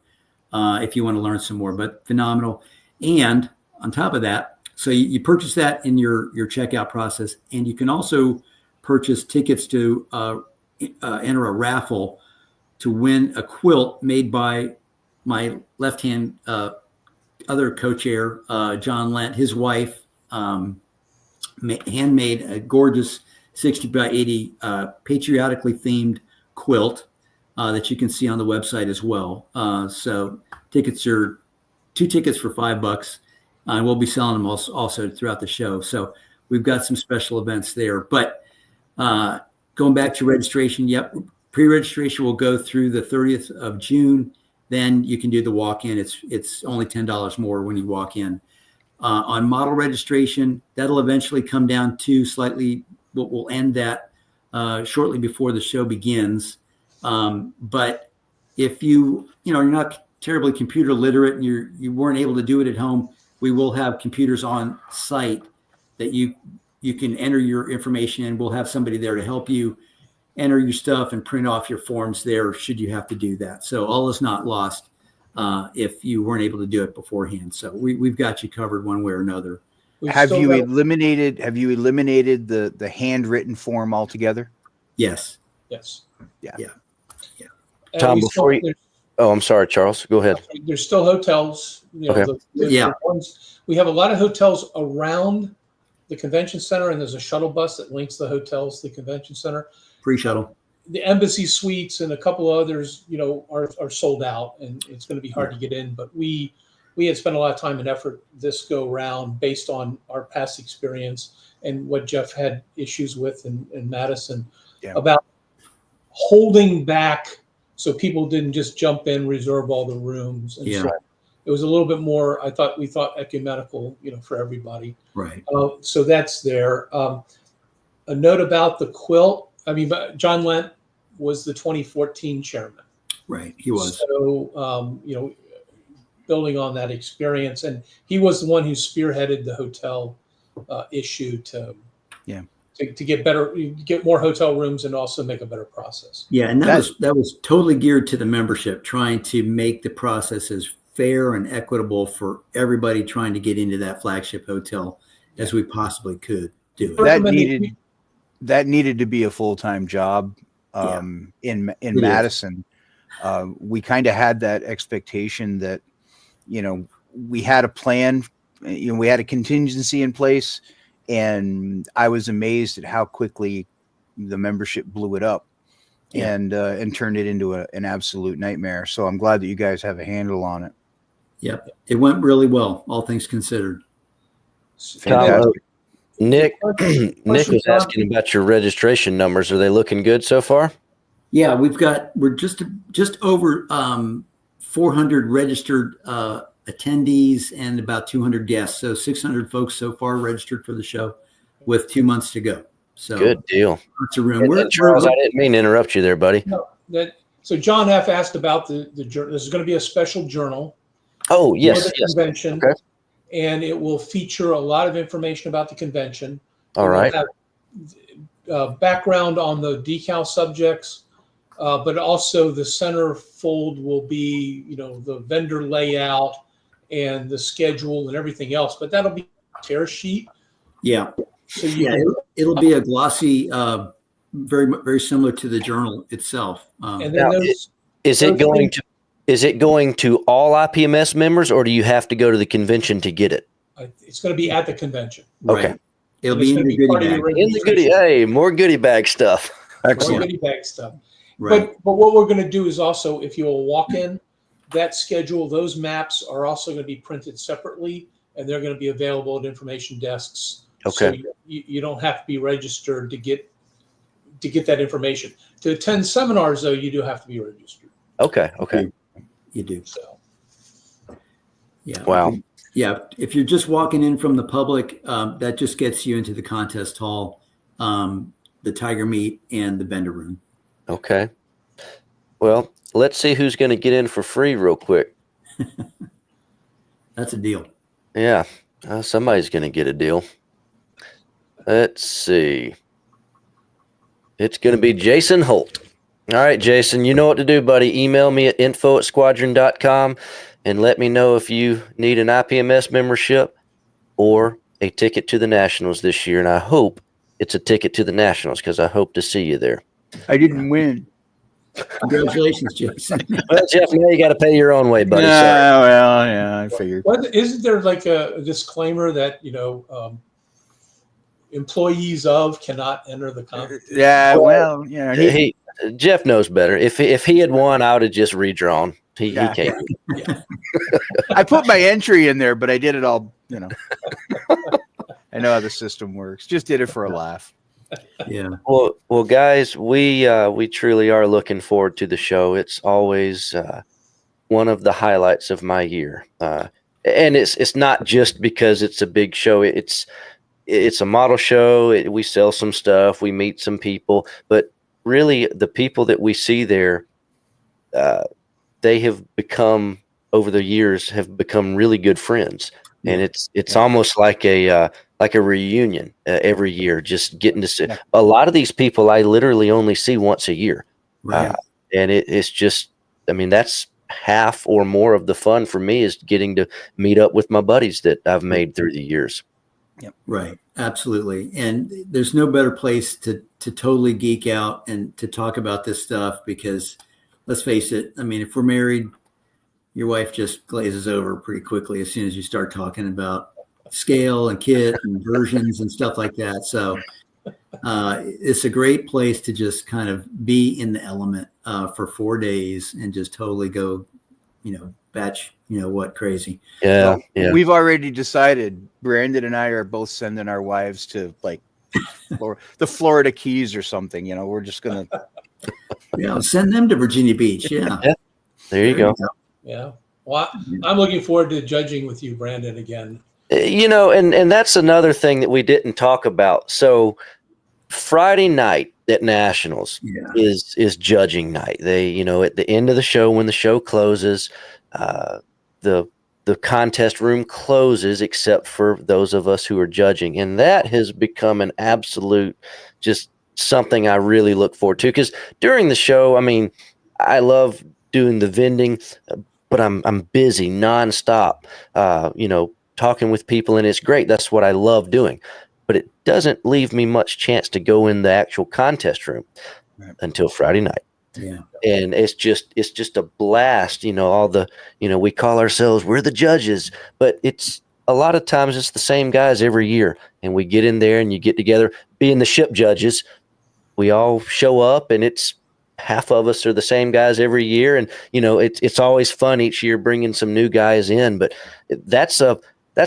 Speaker 3: If you want to learn some more, but phenomenal. And on top of that, so you purchase that in your checkout process, and you can also purchase tickets to enter a raffle to win a quilt made by my left-hand other co-chair, John Lent. His wife handmade a gorgeous 60 by 80 patriotically themed quilt. that you can see on the website as well. So tickets are 2 tickets for $5. And we'll be selling them also throughout the show. So we've got some special events there. But going back to registration, yep, pre-registration will go through the 30th of June. Then you can do the walk-in. It's only $10 more when you walk in. On model registration, that'll eventually come down to slightly. We'll end that shortly before the show begins. But if you're not terribly computer literate and you weren't able to do it at home, we will have computers on site that you can enter your information in. We'll have somebody there to help you enter your stuff and print off your forms there should you have to do that. So all is not lost if you weren't able to do it beforehand. So we've got you covered one way or another.
Speaker 2: Have you eliminated the handwritten form altogether?
Speaker 3: Yes.
Speaker 4: Yes.
Speaker 2: Yeah.
Speaker 1: Tom, before you... Oh, I'm sorry, Charles. Go ahead.
Speaker 4: There's still hotels.
Speaker 1: Okay.
Speaker 4: The ones, we have a lot of hotels around the convention center, and there's a shuttle bus that links the hotels to the convention center.
Speaker 3: Free shuttle.
Speaker 4: The Embassy Suites and a couple of others, are sold out, and it's going to be hard to get in. But we had spent a lot of time and effort this go round based on our past experience and what Jeff had issues with in Madison about holding back so people didn't just jump in, reserve all the rooms. And so it was a little bit more, we thought ecumenical, for everybody.
Speaker 3: Right.
Speaker 4: So that's there. A note about the quilt. John Lent was the 2014 chairman.
Speaker 3: Right. He was.
Speaker 4: So, building on that experience, and he was the one who spearheaded the hotel issue to get more hotel rooms and also make a better process.
Speaker 3: Yeah, and that was totally geared to the membership, trying to make the process as fair and equitable for everybody trying to get into that flagship hotel as we possibly could do it.
Speaker 2: That needed to be a full-time job in Madison. We kind of had that expectation that, we had a plan, we had a contingency in place, and I was amazed at how quickly the membership blew it up and turned it into an absolute nightmare. So I'm glad that you guys have a handle on it.
Speaker 3: Yep. It went really well, all things considered.
Speaker 2: Fantastic.
Speaker 1: Nick was asking about your registration numbers. Are they looking good so far?
Speaker 3: Yeah, we're just over 400 registered attendees and about 200 guests. So 600 folks so far registered for the show with 2 months to go. So
Speaker 1: good deal.
Speaker 3: Lots of room.
Speaker 1: Charles, I didn't mean to interrupt you there, buddy.
Speaker 4: No, so John F. asked about the journal. There's going to be a special journal.
Speaker 1: Oh, yes.
Speaker 4: For the convention. Okay. And it will feature a lot of information about the convention.
Speaker 1: All right.
Speaker 4: Have, background on the decal subjects, but also the centerfold will be, the vendor layout and the schedule and everything else. But that'll be a tear sheet. Yeah. So
Speaker 3: it'll be a glossy, very very similar to the journal itself.
Speaker 1: And then is it going to all IPMS members, or do you have to go to the convention to get it?
Speaker 4: It's going to be at the convention.
Speaker 1: Okay.
Speaker 3: Right. It'll be in the goodie bag.
Speaker 1: In the goodie. Hey, more goodie bag stuff.
Speaker 4: Excellent. More goodie bag stuff. Right. But what we're going to do is also, if you'll walk in, that schedule, those maps are also going to be printed separately, and they're going to be available at information desks.
Speaker 1: Okay.
Speaker 4: So you don't have to be registered to get that information. To attend seminars, though, you do have to be registered.
Speaker 1: Okay. Okay.
Speaker 3: You do.
Speaker 4: So.
Speaker 3: Yeah.
Speaker 1: Wow.
Speaker 3: Yeah. If you're just walking in from the public, that just gets you into the contest hall, the Tiger Meet, and the vendor room.
Speaker 1: Okay. Well, let's see who's going to get in for free real quick.
Speaker 3: That's a deal.
Speaker 1: Yeah. Somebody's going to get a deal. Let's see. It's going to be Jason Holt. All right, Jason, you know what to do, buddy. Email me at info@squadron.com and let me know if you need an IPMS membership or a ticket to the Nationals this year. And I hope it's a ticket to the Nationals because I hope to see you there.
Speaker 2: I didn't win.
Speaker 3: Congratulations, Jason.
Speaker 1: Well, Jeff, now you got to pay your own way, buddy.
Speaker 2: Yeah, well, yeah, I figured.
Speaker 4: Isn't there like a disclaimer that, employees of cannot enter the conference?
Speaker 2: Yeah, well, yeah.
Speaker 1: Jeff knows better. If he had won, I would have just redrawn. He can't.
Speaker 4: Yeah.
Speaker 2: I put my entry in there, but I did it all, I know how the system works. Just did it for a laugh.
Speaker 3: Yeah.
Speaker 1: Well, guys, we truly are looking forward to the show. It's always one of the highlights of my year, and it's not just because it's a big show. It's a model show. We sell some stuff. We meet some people, but really, the people that we see there, they have become over the years have become really good friends, and it's almost like a reunion every year. Just getting to see a lot of these people. I literally only see once a year,
Speaker 3: Right.
Speaker 1: and it's just. I mean, that's half or more of the fun for me is getting to meet up with my buddies that I've made through the years.
Speaker 2: Yep.
Speaker 3: Right. Absolutely. And there's no better place to totally geek out and to talk about this stuff because let's face it. I mean, if we're married, your wife just glazes over pretty quickly as soon as you start talking about scale and kit and versions and stuff like that. So it's a great place to just kind of be in the element for 4 days and just totally go, batch, crazy.
Speaker 1: Yeah.
Speaker 2: We've already decided Brandon and I are both sending our wives to like the Florida Keys or something. We're just going to
Speaker 3: send them to Virginia Beach. Yeah.
Speaker 1: There you go.
Speaker 4: Yeah. Well, I'm looking forward to judging with you, Brandon, again.
Speaker 1: And that's another thing that we didn't talk about. So Friday night at Nationals is judging night. They, at the end of the show, when the show closes, the contest room closes except for those of us who are judging. And that has become an absolute just something I really look forward to. Because during the show, I mean, I love doing the vending, but I'm busy nonstop, talking with people, and it's great. That's what I love doing. But it doesn't leave me much chance to go in the actual contest room until Friday night.
Speaker 3: Yeah.
Speaker 1: And it's just a blast, all the, we call ourselves, we're the judges, but it's a lot of times it's the same guys every year. And we get in there and you get together, being the ship judges, we all show up and it's half of us are the same guys every year. And, it's always fun each year bringing some new guys in, but that's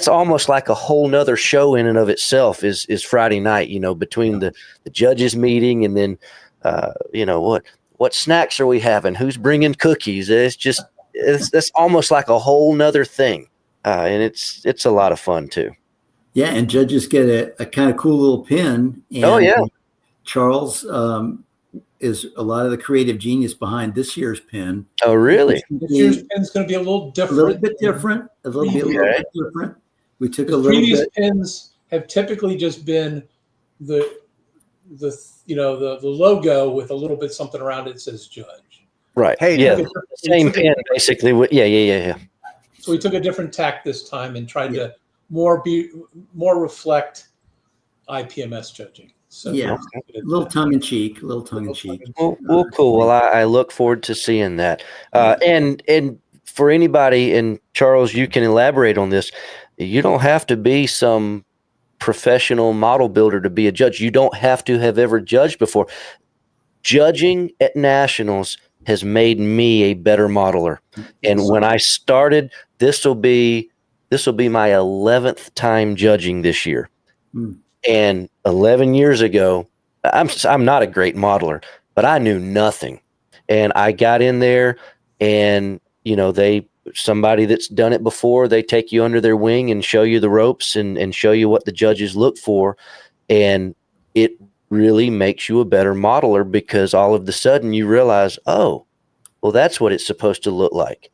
Speaker 1: almost like a whole nother show in and of itself is Friday night, between the judges meeting and then, what snacks are we having? Who's bringing cookies? That's almost like a whole nother thing. And it's a lot of fun too.
Speaker 3: Yeah. And judges get a kind of cool little pin. And Charles is a lot of the creative genius behind this year's pin.
Speaker 1: Oh, really?
Speaker 4: This year's pin's going to be a little different.
Speaker 3: A little bit different. We took a little
Speaker 4: previous
Speaker 3: bit.
Speaker 4: pins have typically just been the logo with a little bit something around it that says judge.
Speaker 1: Right.
Speaker 2: Hey,
Speaker 1: same pin basically. Yeah.
Speaker 4: So we took a different tack this time and tried to more reflect IPMS judging. So
Speaker 3: a little tongue in cheek.
Speaker 1: Well, cool. Well, I look forward to seeing that. And for anybody, and Charles, you can elaborate on this. You don't have to be some professional model builder to be a judge. You don't have to have ever judged before. Judging at Nationals has made me a better modeler. And when I started, this will be my 11th time judging this year. And 11 years ago, I'm not a great modeler, but I knew nothing. And I got in there and, somebody that's done it before, they take you under their wing and show you the ropes and show you what the judges look for. And it really makes you a better modeler because all of a sudden you realize, oh, well, that's what it's supposed to look like.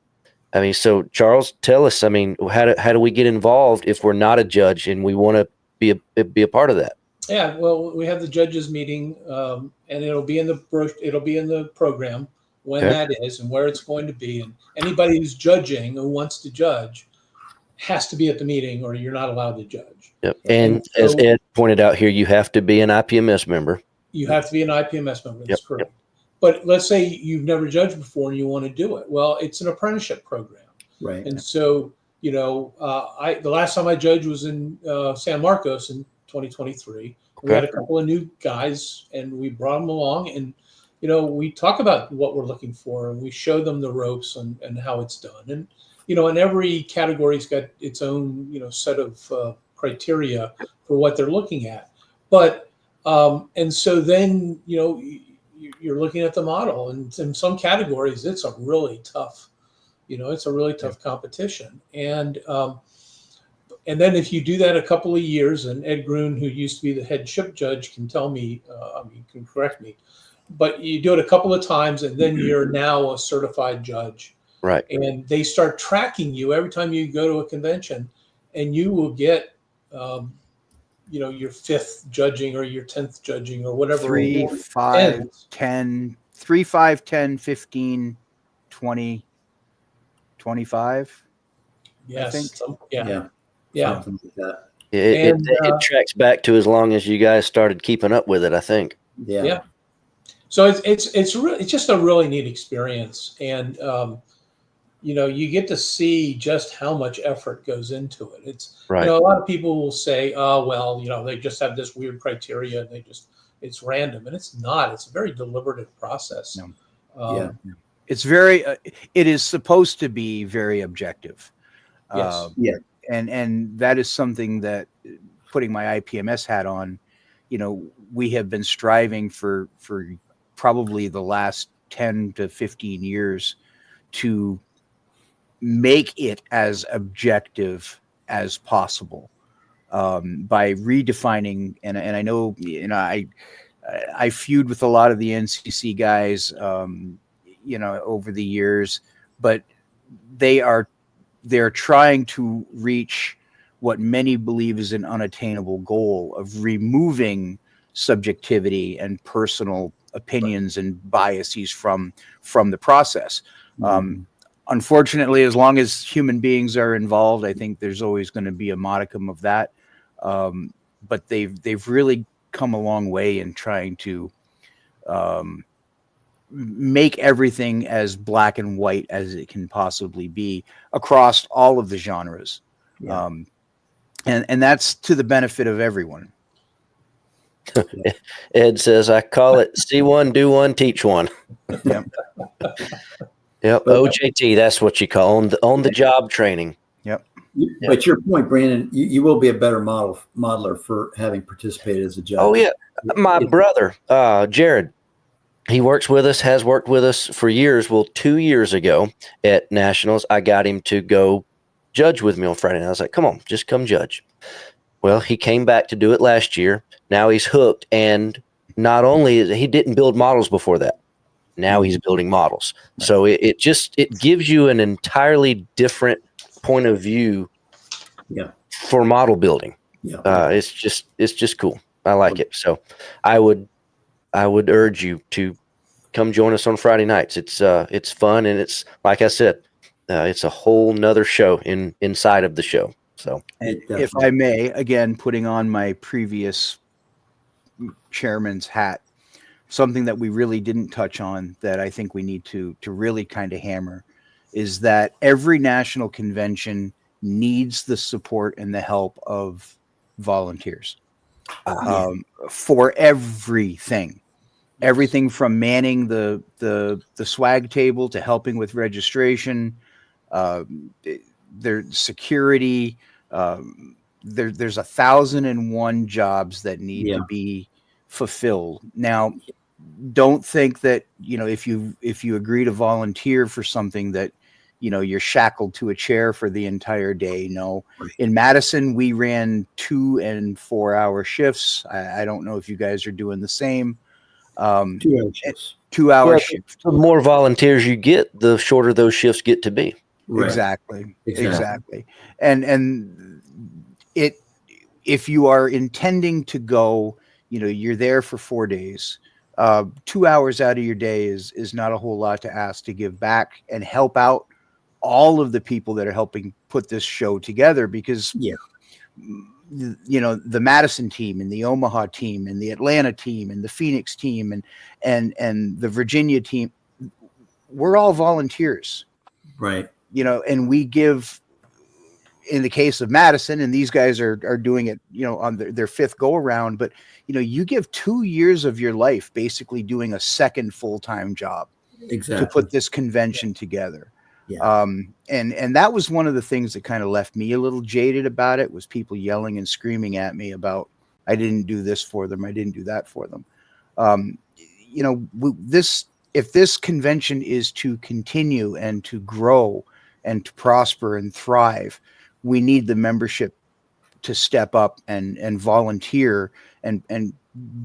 Speaker 1: I mean, so Charles, tell us, I mean, how do we get involved if we're not a judge and we want to be a part of that?
Speaker 4: Yeah, well, we have the judges meeting, and it'll be in the program when that is and where it's going to be. And anybody who's judging who wants to judge has to be at the meeting, or you're not allowed to judge.
Speaker 1: Yep. And so, as Ed pointed out here, you have to be an IPMS member.
Speaker 4: You have to be an IPMS member. That's correct. Yep. But let's say you've never judged before and you want to do it. Well, it's an apprenticeship program,
Speaker 3: right?
Speaker 4: And so the last time I judged was in San Marcos in 2023. We had a couple of new guys, and we brought them along, and we talk about what we're looking for, and we show them the ropes and how it's done. And, and every category's got its own, set of criteria for what they're looking at. But, and so then, you're looking at the model, and in some categories, it's a really tough, competition. And then if you do that a couple of years, and Ed Grun, who used to be the head ship judge, can tell me, can correct me, but you do it a couple of times, and then you're now a certified judge.
Speaker 1: Right.
Speaker 4: And they start tracking you every time you go to a convention, and you will get, your 5th judging or your 10th judging or whatever.
Speaker 2: 3, 5, 10, 3, 5, 10, 15, 20, 25.
Speaker 4: Yes.
Speaker 2: I think.
Speaker 4: Yeah.
Speaker 3: Something like that.
Speaker 1: It tracks back to as long as you guys started keeping up with it, I think.
Speaker 3: Yeah.
Speaker 4: So it's just a really neat experience, and you get to see just how much effort goes into it. It's
Speaker 1: right.
Speaker 4: A lot of people will say, oh well, they just have this weird criteria, and it's random, and it's not. It's a very deliberative process.
Speaker 2: No. It's very. It is supposed to be very objective.
Speaker 4: Yes.
Speaker 2: And that is something that, putting my IPMS hat on, we have been striving for probably the last 10 to 15 years to make it as objective as possible, by redefining. And I know, I feud with a lot of the NCC guys, over the years, but they're trying to reach what many believe is an unattainable goal of removing subjectivity and personal opinions and biases from the process. Unfortunately, as long as human beings are involved, I think there's always going to be a modicum of that. But they've really come a long way in trying to make everything as black and white as it can possibly be across all of the genres.
Speaker 3: Yeah.
Speaker 2: And that's to the benefit of everyone.
Speaker 1: Ed says, I call it see one, do one, teach one.
Speaker 2: Yep.
Speaker 1: Yep. OJT, that's what you call on the job training.
Speaker 2: Yep.
Speaker 3: But your point, Brandon, you will be a better modeler for having participated as a judge.
Speaker 1: Oh yeah. My brother, Jared, he works with us, has worked with us for years. Well, 2 years ago at Nationals, I got him to go judge with me on Friday night. I was like, come on, just come judge. Well, he came back to do it last year. Now he's hooked. And not only he didn't build models before that, now he's building models. Right. So it gives you an entirely different point of view for model building. Yeah. It's just cool. I like it. So I would urge you to come join us on Friday nights. It's fun, and it's, like I said, it's a whole nother show inside of the show. So,
Speaker 2: if I may, again, putting on my previous chairman's hat, something that we really didn't touch on that I think we need to really kind of hammer is that every national convention needs the support and the help of volunteers for everything from manning the swag table to helping with registration, their security. There's 1,001 jobs that need to be fulfilled. Now, don't think that, if you agree to volunteer for something that, you're shackled to a chair for the entire day. No. In Madison, we ran 2 and 4 hour shifts. I don't know if you guys are doing the same.
Speaker 3: 2 hour shifts.
Speaker 2: 2 hour shifts.
Speaker 1: The more volunteers you get, the shorter those shifts get to be.
Speaker 2: Right. Exactly. And if you are intending to go, you're there for 4 days. 2 hours out of your day is not a whole lot to ask to give back and help out all of the people that are helping put this show together, because the Madison team and the Omaha team and the Atlanta team and the Phoenix team and the Virginia team, we're all volunteers,
Speaker 3: right?
Speaker 2: And we give in the case of Madison, and these guys are doing it, on their fifth go around, but you give 2 years of your life basically doing a second full-time job
Speaker 3: Exactly.
Speaker 2: to put this convention together.
Speaker 3: Yeah.
Speaker 2: And that was one of the things that kind of left me a little jaded about it, was people yelling and screaming at me about, I didn't do this for them, I didn't do that for them. If this convention is to continue and to grow and to prosper and thrive, we need the membership to step up and volunteer and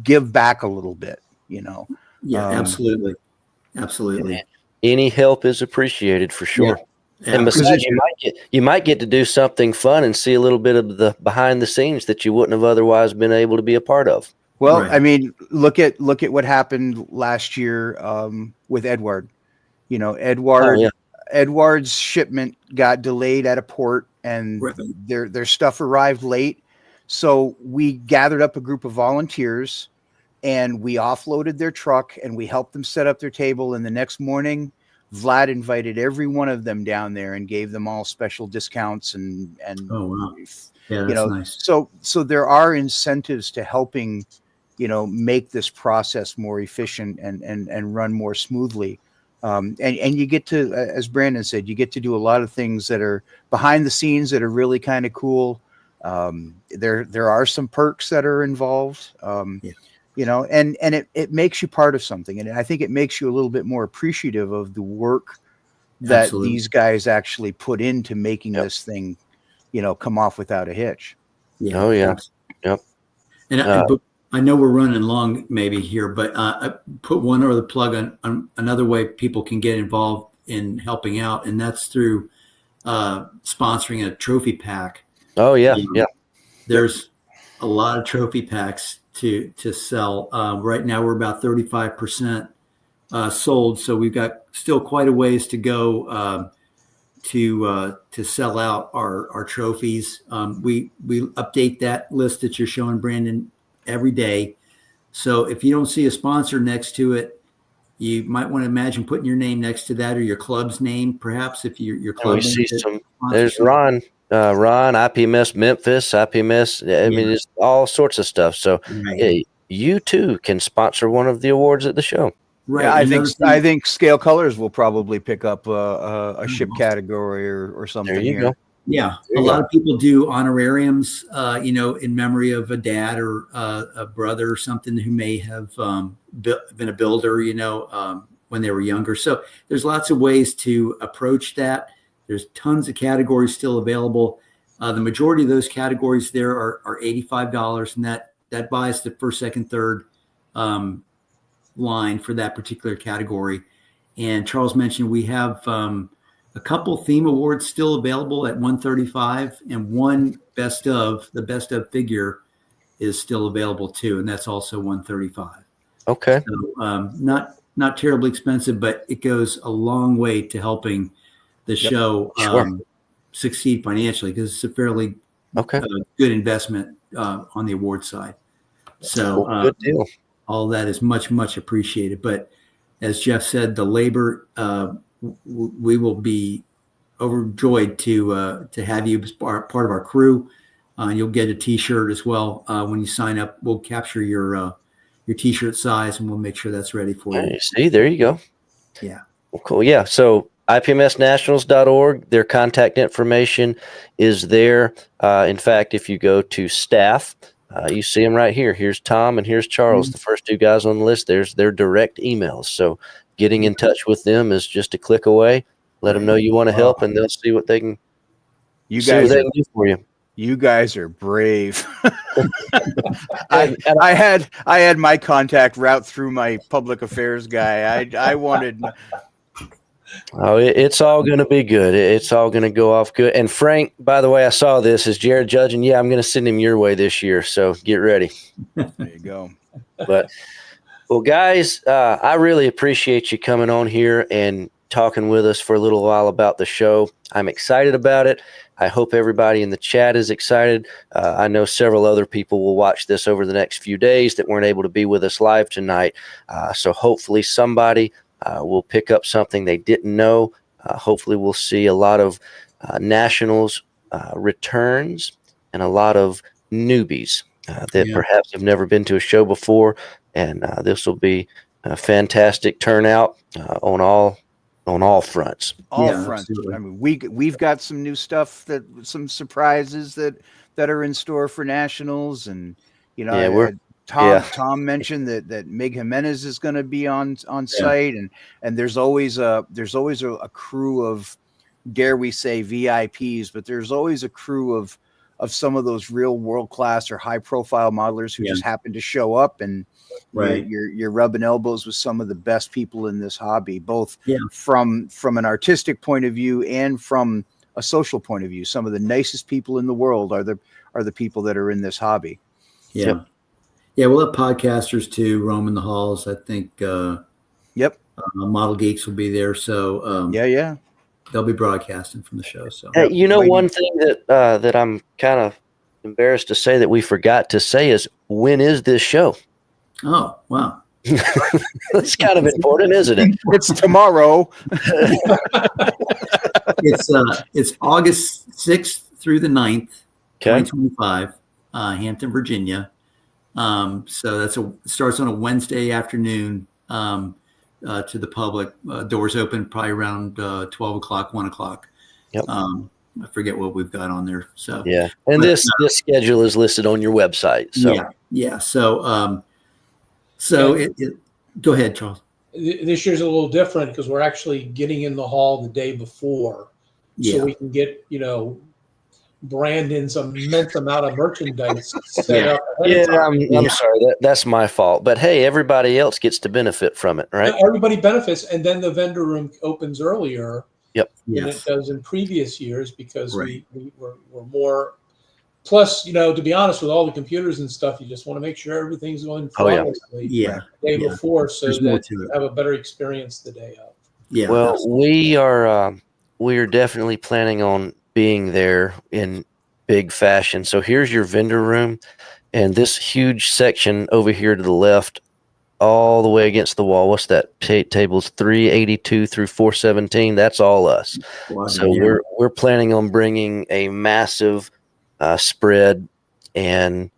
Speaker 2: give back a little bit,
Speaker 3: Yeah, absolutely. Absolutely.
Speaker 1: Any help is appreciated for sure.
Speaker 3: Yeah.
Speaker 1: And besides, you might get to do something fun and see a little bit of the behind the scenes that you wouldn't have otherwise been able to be a part of.
Speaker 2: Well,
Speaker 3: Right.
Speaker 2: I mean, look at what happened last year with Edward. Edward's shipment got delayed at a port, and
Speaker 3: Right.
Speaker 2: their stuff arrived late. So we gathered up a group of volunteers, and we offloaded their truck, and we helped them set up their table. And the next morning, Vlad invited every one of them down there and gave them all special discounts and
Speaker 3: Oh, wow. Yeah, that's nice.
Speaker 2: So there are incentives to helping, make this process more efficient and run more smoothly. And you get to, as Brandon said, you get to do a lot of things that are behind the scenes that are really kind of cool. There are some perks that are involved. And it makes you part of something. And I think it makes you a little bit more appreciative of the work that
Speaker 3: Absolutely.
Speaker 2: these guys actually put into making this thing, come off without a hitch.
Speaker 3: Yeah.
Speaker 1: Oh, yeah. Yep.
Speaker 3: And but I know we're running long maybe here, but I put one other plug on another way people can get involved in helping out, and that's through sponsoring a trophy pack.
Speaker 1: Oh, yeah. Yeah.
Speaker 3: There's a lot of trophy packs to sell. Right now we're about 35% sold, so we've got still quite a ways to go to sell out our trophies. We update that list that you're showing, Brandon, every day. So if you don't see a sponsor next to it, you might want to imagine putting your name next to that, or your club's name, perhaps, if your club.
Speaker 1: We see there's Ron, IPMS Memphis, IPMS. I mean, it's all sorts of stuff. So hey, you too can sponsor one of the awards at the show.
Speaker 3: Right.
Speaker 2: Yeah, I think Scale Colors will probably pick up a ship category or something.
Speaker 1: There you go.
Speaker 3: Yeah, a lot of people do honorariums, in memory of a dad or a brother or something who may have been a builder, when they were younger. So there's lots of ways to approach that. There's tons of categories still available. The majority of those categories there are $85, and that buys the first, second, third line for that particular category. And Charles mentioned we have a couple theme awards still available at $135, and one the best of figure is still available too, and that's also $135.
Speaker 1: Okay.
Speaker 3: So, not terribly expensive, but it goes a long way to helping the show succeed financially, because it's a fairly good investment on the award side. So
Speaker 1: good deal.
Speaker 3: All that is much, much appreciated. But as Jeff said, the labor, we will be overjoyed to have you as part of our crew. You'll get a T-shirt as well when you sign up. We'll capture your T-shirt size, and we'll make sure that's ready for you.
Speaker 1: See, there you go.
Speaker 3: Yeah.
Speaker 1: Well, cool. Yeah. So IPMSnationals.org, their contact information is there. In fact, if you go to staff, you see them right here. Here's Tom and here's Charles, the first two guys on the list. There's their direct emails. So getting in touch with them is just a click away. Let them know you want to help, and they'll see what they can.
Speaker 2: You guys
Speaker 1: can do for you.
Speaker 2: You guys are brave. I had my contact route through my public affairs guy. I wanted.
Speaker 1: Oh, it's all going to be good. It's all going to go off good. And Frank, by the way, I saw this. Is Jared judging? Yeah, I'm going to send him your way this year. So get ready.
Speaker 2: There you go.
Speaker 1: But, well, guys, I really appreciate you coming on here and talking with us for a little while about the show. I'm excited about it. I hope everybody in the chat is excited. I know several other people will watch this over the next few days that weren't able to be with us live tonight. So hopefully somebody will pick up something they didn't know. Hopefully we'll see a lot of nationals returns and a lot of newbies that perhaps have never been to a show before. And this will be a fantastic turnout on all fronts.
Speaker 2: All fronts.
Speaker 3: Absolutely.
Speaker 2: I mean, we've got some new stuff, some surprises that are in store for Nationals, and Tom mentioned that Mig Jimenez is going to be on site, and there's always a crew of, dare we say, VIPs, but there's always a crew of some of those real world class or high profile modelers who just happen to show up, and you're rubbing elbows with some of the best people in this hobby, both from an artistic point of view and from a social point of view. Some of the nicest people in the world are the people that are in this hobby.
Speaker 3: Yeah. Yeah, we'll have podcasters too roaming the halls. I think Model Geeks will be there. So they'll be broadcasting from the show. So
Speaker 1: one thing that I'm kind of embarrassed to say that we forgot to say is, when is this show?
Speaker 3: Oh, wow.
Speaker 1: That's kind of important, isn't it?
Speaker 2: It's tomorrow.
Speaker 3: It's August 6th through the 9th, 2025, Hampton, Virginia. So starts on a Wednesday afternoon to the public. Doors open probably around 12 o'clock, 1 o'clock.
Speaker 1: Yep.
Speaker 3: I forget what we've got on there. So
Speaker 1: and this schedule is listed on your website. So
Speaker 3: So go ahead, Charles.
Speaker 4: This year's a little different because we're actually getting in the hall the day before, so we can get Brandon's immense amount of merchandise set up.
Speaker 1: I'm sorry, that's my fault. But hey, everybody else gets to benefit from it, right?
Speaker 4: Everybody benefits, and then the vendor room opens earlier than it does in previous years because we're more. Plus, to be honest, with all the computers and stuff, you just want to make sure everything's going flawlessly the day before, so that you have a better experience the day of.
Speaker 3: Yeah.
Speaker 1: Well, we are definitely planning on being there in big fashion. So here's your vendor room, and this huge section over here to the left, all the way against the wall. What's that? Tables 382 through 417. That's all us. Wow, so we're planning on bringing a massive spread and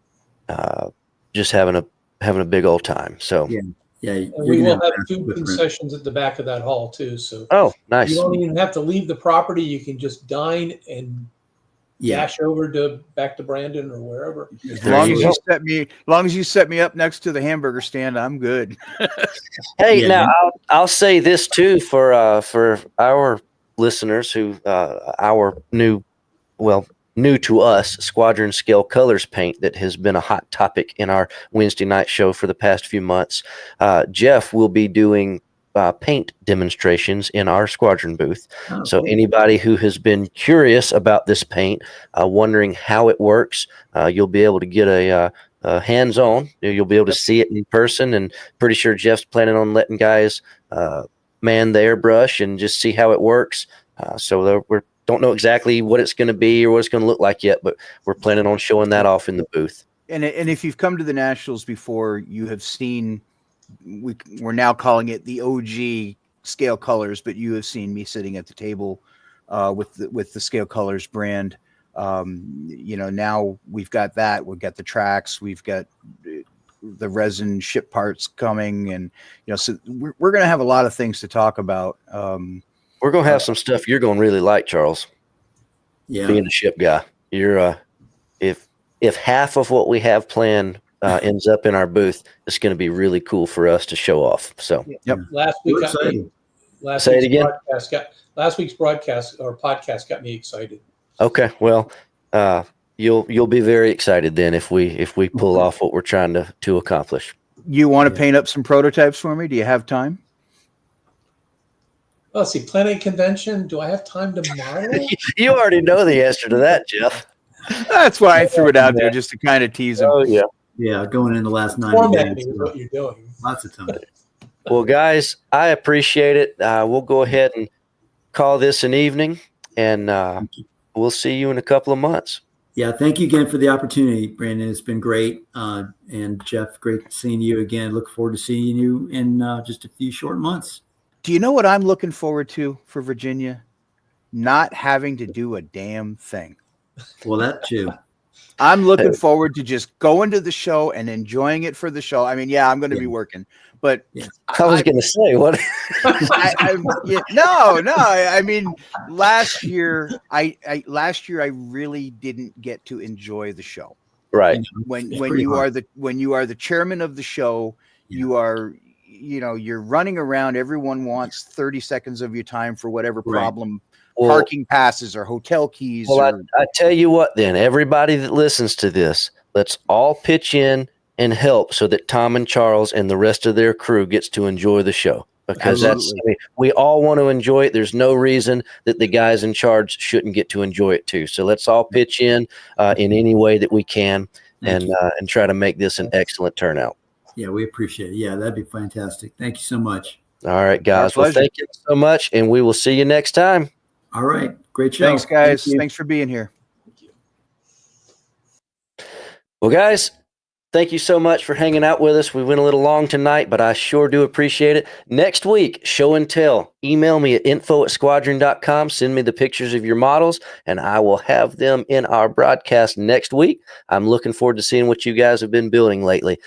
Speaker 1: just having a big old time. So
Speaker 4: we will have food concessions at the back of that hall too. So
Speaker 1: nice.
Speaker 4: You don't even have to leave the property. You can just dine and dash over back to Brandon or wherever.
Speaker 2: As long as you set me up next to the hamburger stand, I'm good.
Speaker 1: Hey, now I'll say this too for our listeners who our new to us Squadron Scale Colors paint that has been a hot topic in our Wednesday night show for the past few months. Jeff will be doing paint demonstrations in our Squadron booth. So anybody who has been curious about this paint, wondering how it works, you'll be able to get a hands-on. You'll be able to see it in person, and pretty sure Jeff's planning on letting guys man the airbrush and just see how it works. So we're don't know exactly what it's going to be or what it's going to look like yet, but we're planning on showing that off in the booth.
Speaker 2: And if you've come to the Nationals before, you have seen, we're now calling it the OG Scale Colors, but you have seen me sitting at the table with the Scale Colors brand. Now we've got that. We've got the tracks. We've got the resin ship parts coming, and so we're going to have a lot of things to talk about.
Speaker 1: We're going to have some stuff you're going to really like, Charles.
Speaker 3: Yeah.
Speaker 1: Being a ship guy, you're if half of what we have planned ends up in our booth, it's going to be really cool for us to show off. So,
Speaker 4: Last week's broadcast or podcast got me excited.
Speaker 1: Okay, well, you'll be very excited then if we pull off what we're trying to accomplish.
Speaker 2: You want to paint up some prototypes for me? Do you have time?
Speaker 4: Let's see, planning convention. Do I have time tomorrow?
Speaker 1: You already know the answer to that, Jeff.
Speaker 2: That's why I threw it out there, just to kind of tease him.
Speaker 1: Oh, yeah.
Speaker 3: Yeah, going in the last 9
Speaker 4: Formatting
Speaker 3: days.
Speaker 4: is what you're doing.
Speaker 3: Lots of time.
Speaker 1: Well, guys, I appreciate it. We'll go ahead and call this an evening, and we'll see you in a couple of months.
Speaker 3: Yeah, thank you again for the opportunity, Brandon. It's been great. And Jeff, great seeing you again. Look forward to seeing you in just a few short months.
Speaker 2: Do you know what I'm looking forward to for Virginia? Not having to do a damn thing.
Speaker 3: Well, that too.
Speaker 2: I'm looking forward to just going to the show and enjoying it for the show. I mean, yeah, I'm going to be working, but
Speaker 1: I was going to say what.
Speaker 2: I mean, last year I really didn't get to enjoy the show.
Speaker 1: Right.
Speaker 2: When you are the chairman of the show, you are, you're running around. Everyone wants 30 seconds of your time for whatever problem. Parking passes or hotel keys.
Speaker 1: Well, I tell you what, then, everybody that listens to this, let's all pitch in and help so that Tom and Charles and the rest of their crew gets to enjoy the show. Because we all want to enjoy it. There's no reason that the guys in charge shouldn't get to enjoy it too. So let's all pitch in any way that we can and try to make this an excellent turnout.
Speaker 3: Yeah, we appreciate it. Yeah, that'd be fantastic. Thank you so much.
Speaker 1: All right, guys. Well, thank you so much, and we will see you next time.
Speaker 3: All right. Great show.
Speaker 2: Thanks, guys. Thanks for being here.
Speaker 1: Well, guys, thank you so much for hanging out with us. We went a little long tonight, but I sure do appreciate it. Next week, show and tell. Email me at info@squadron.com. Send me the pictures of your models, and I will have them in our broadcast next week. I'm looking forward to seeing what you guys have been building lately.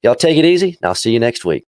Speaker 1: Y'all take it easy, and I'll see you next week.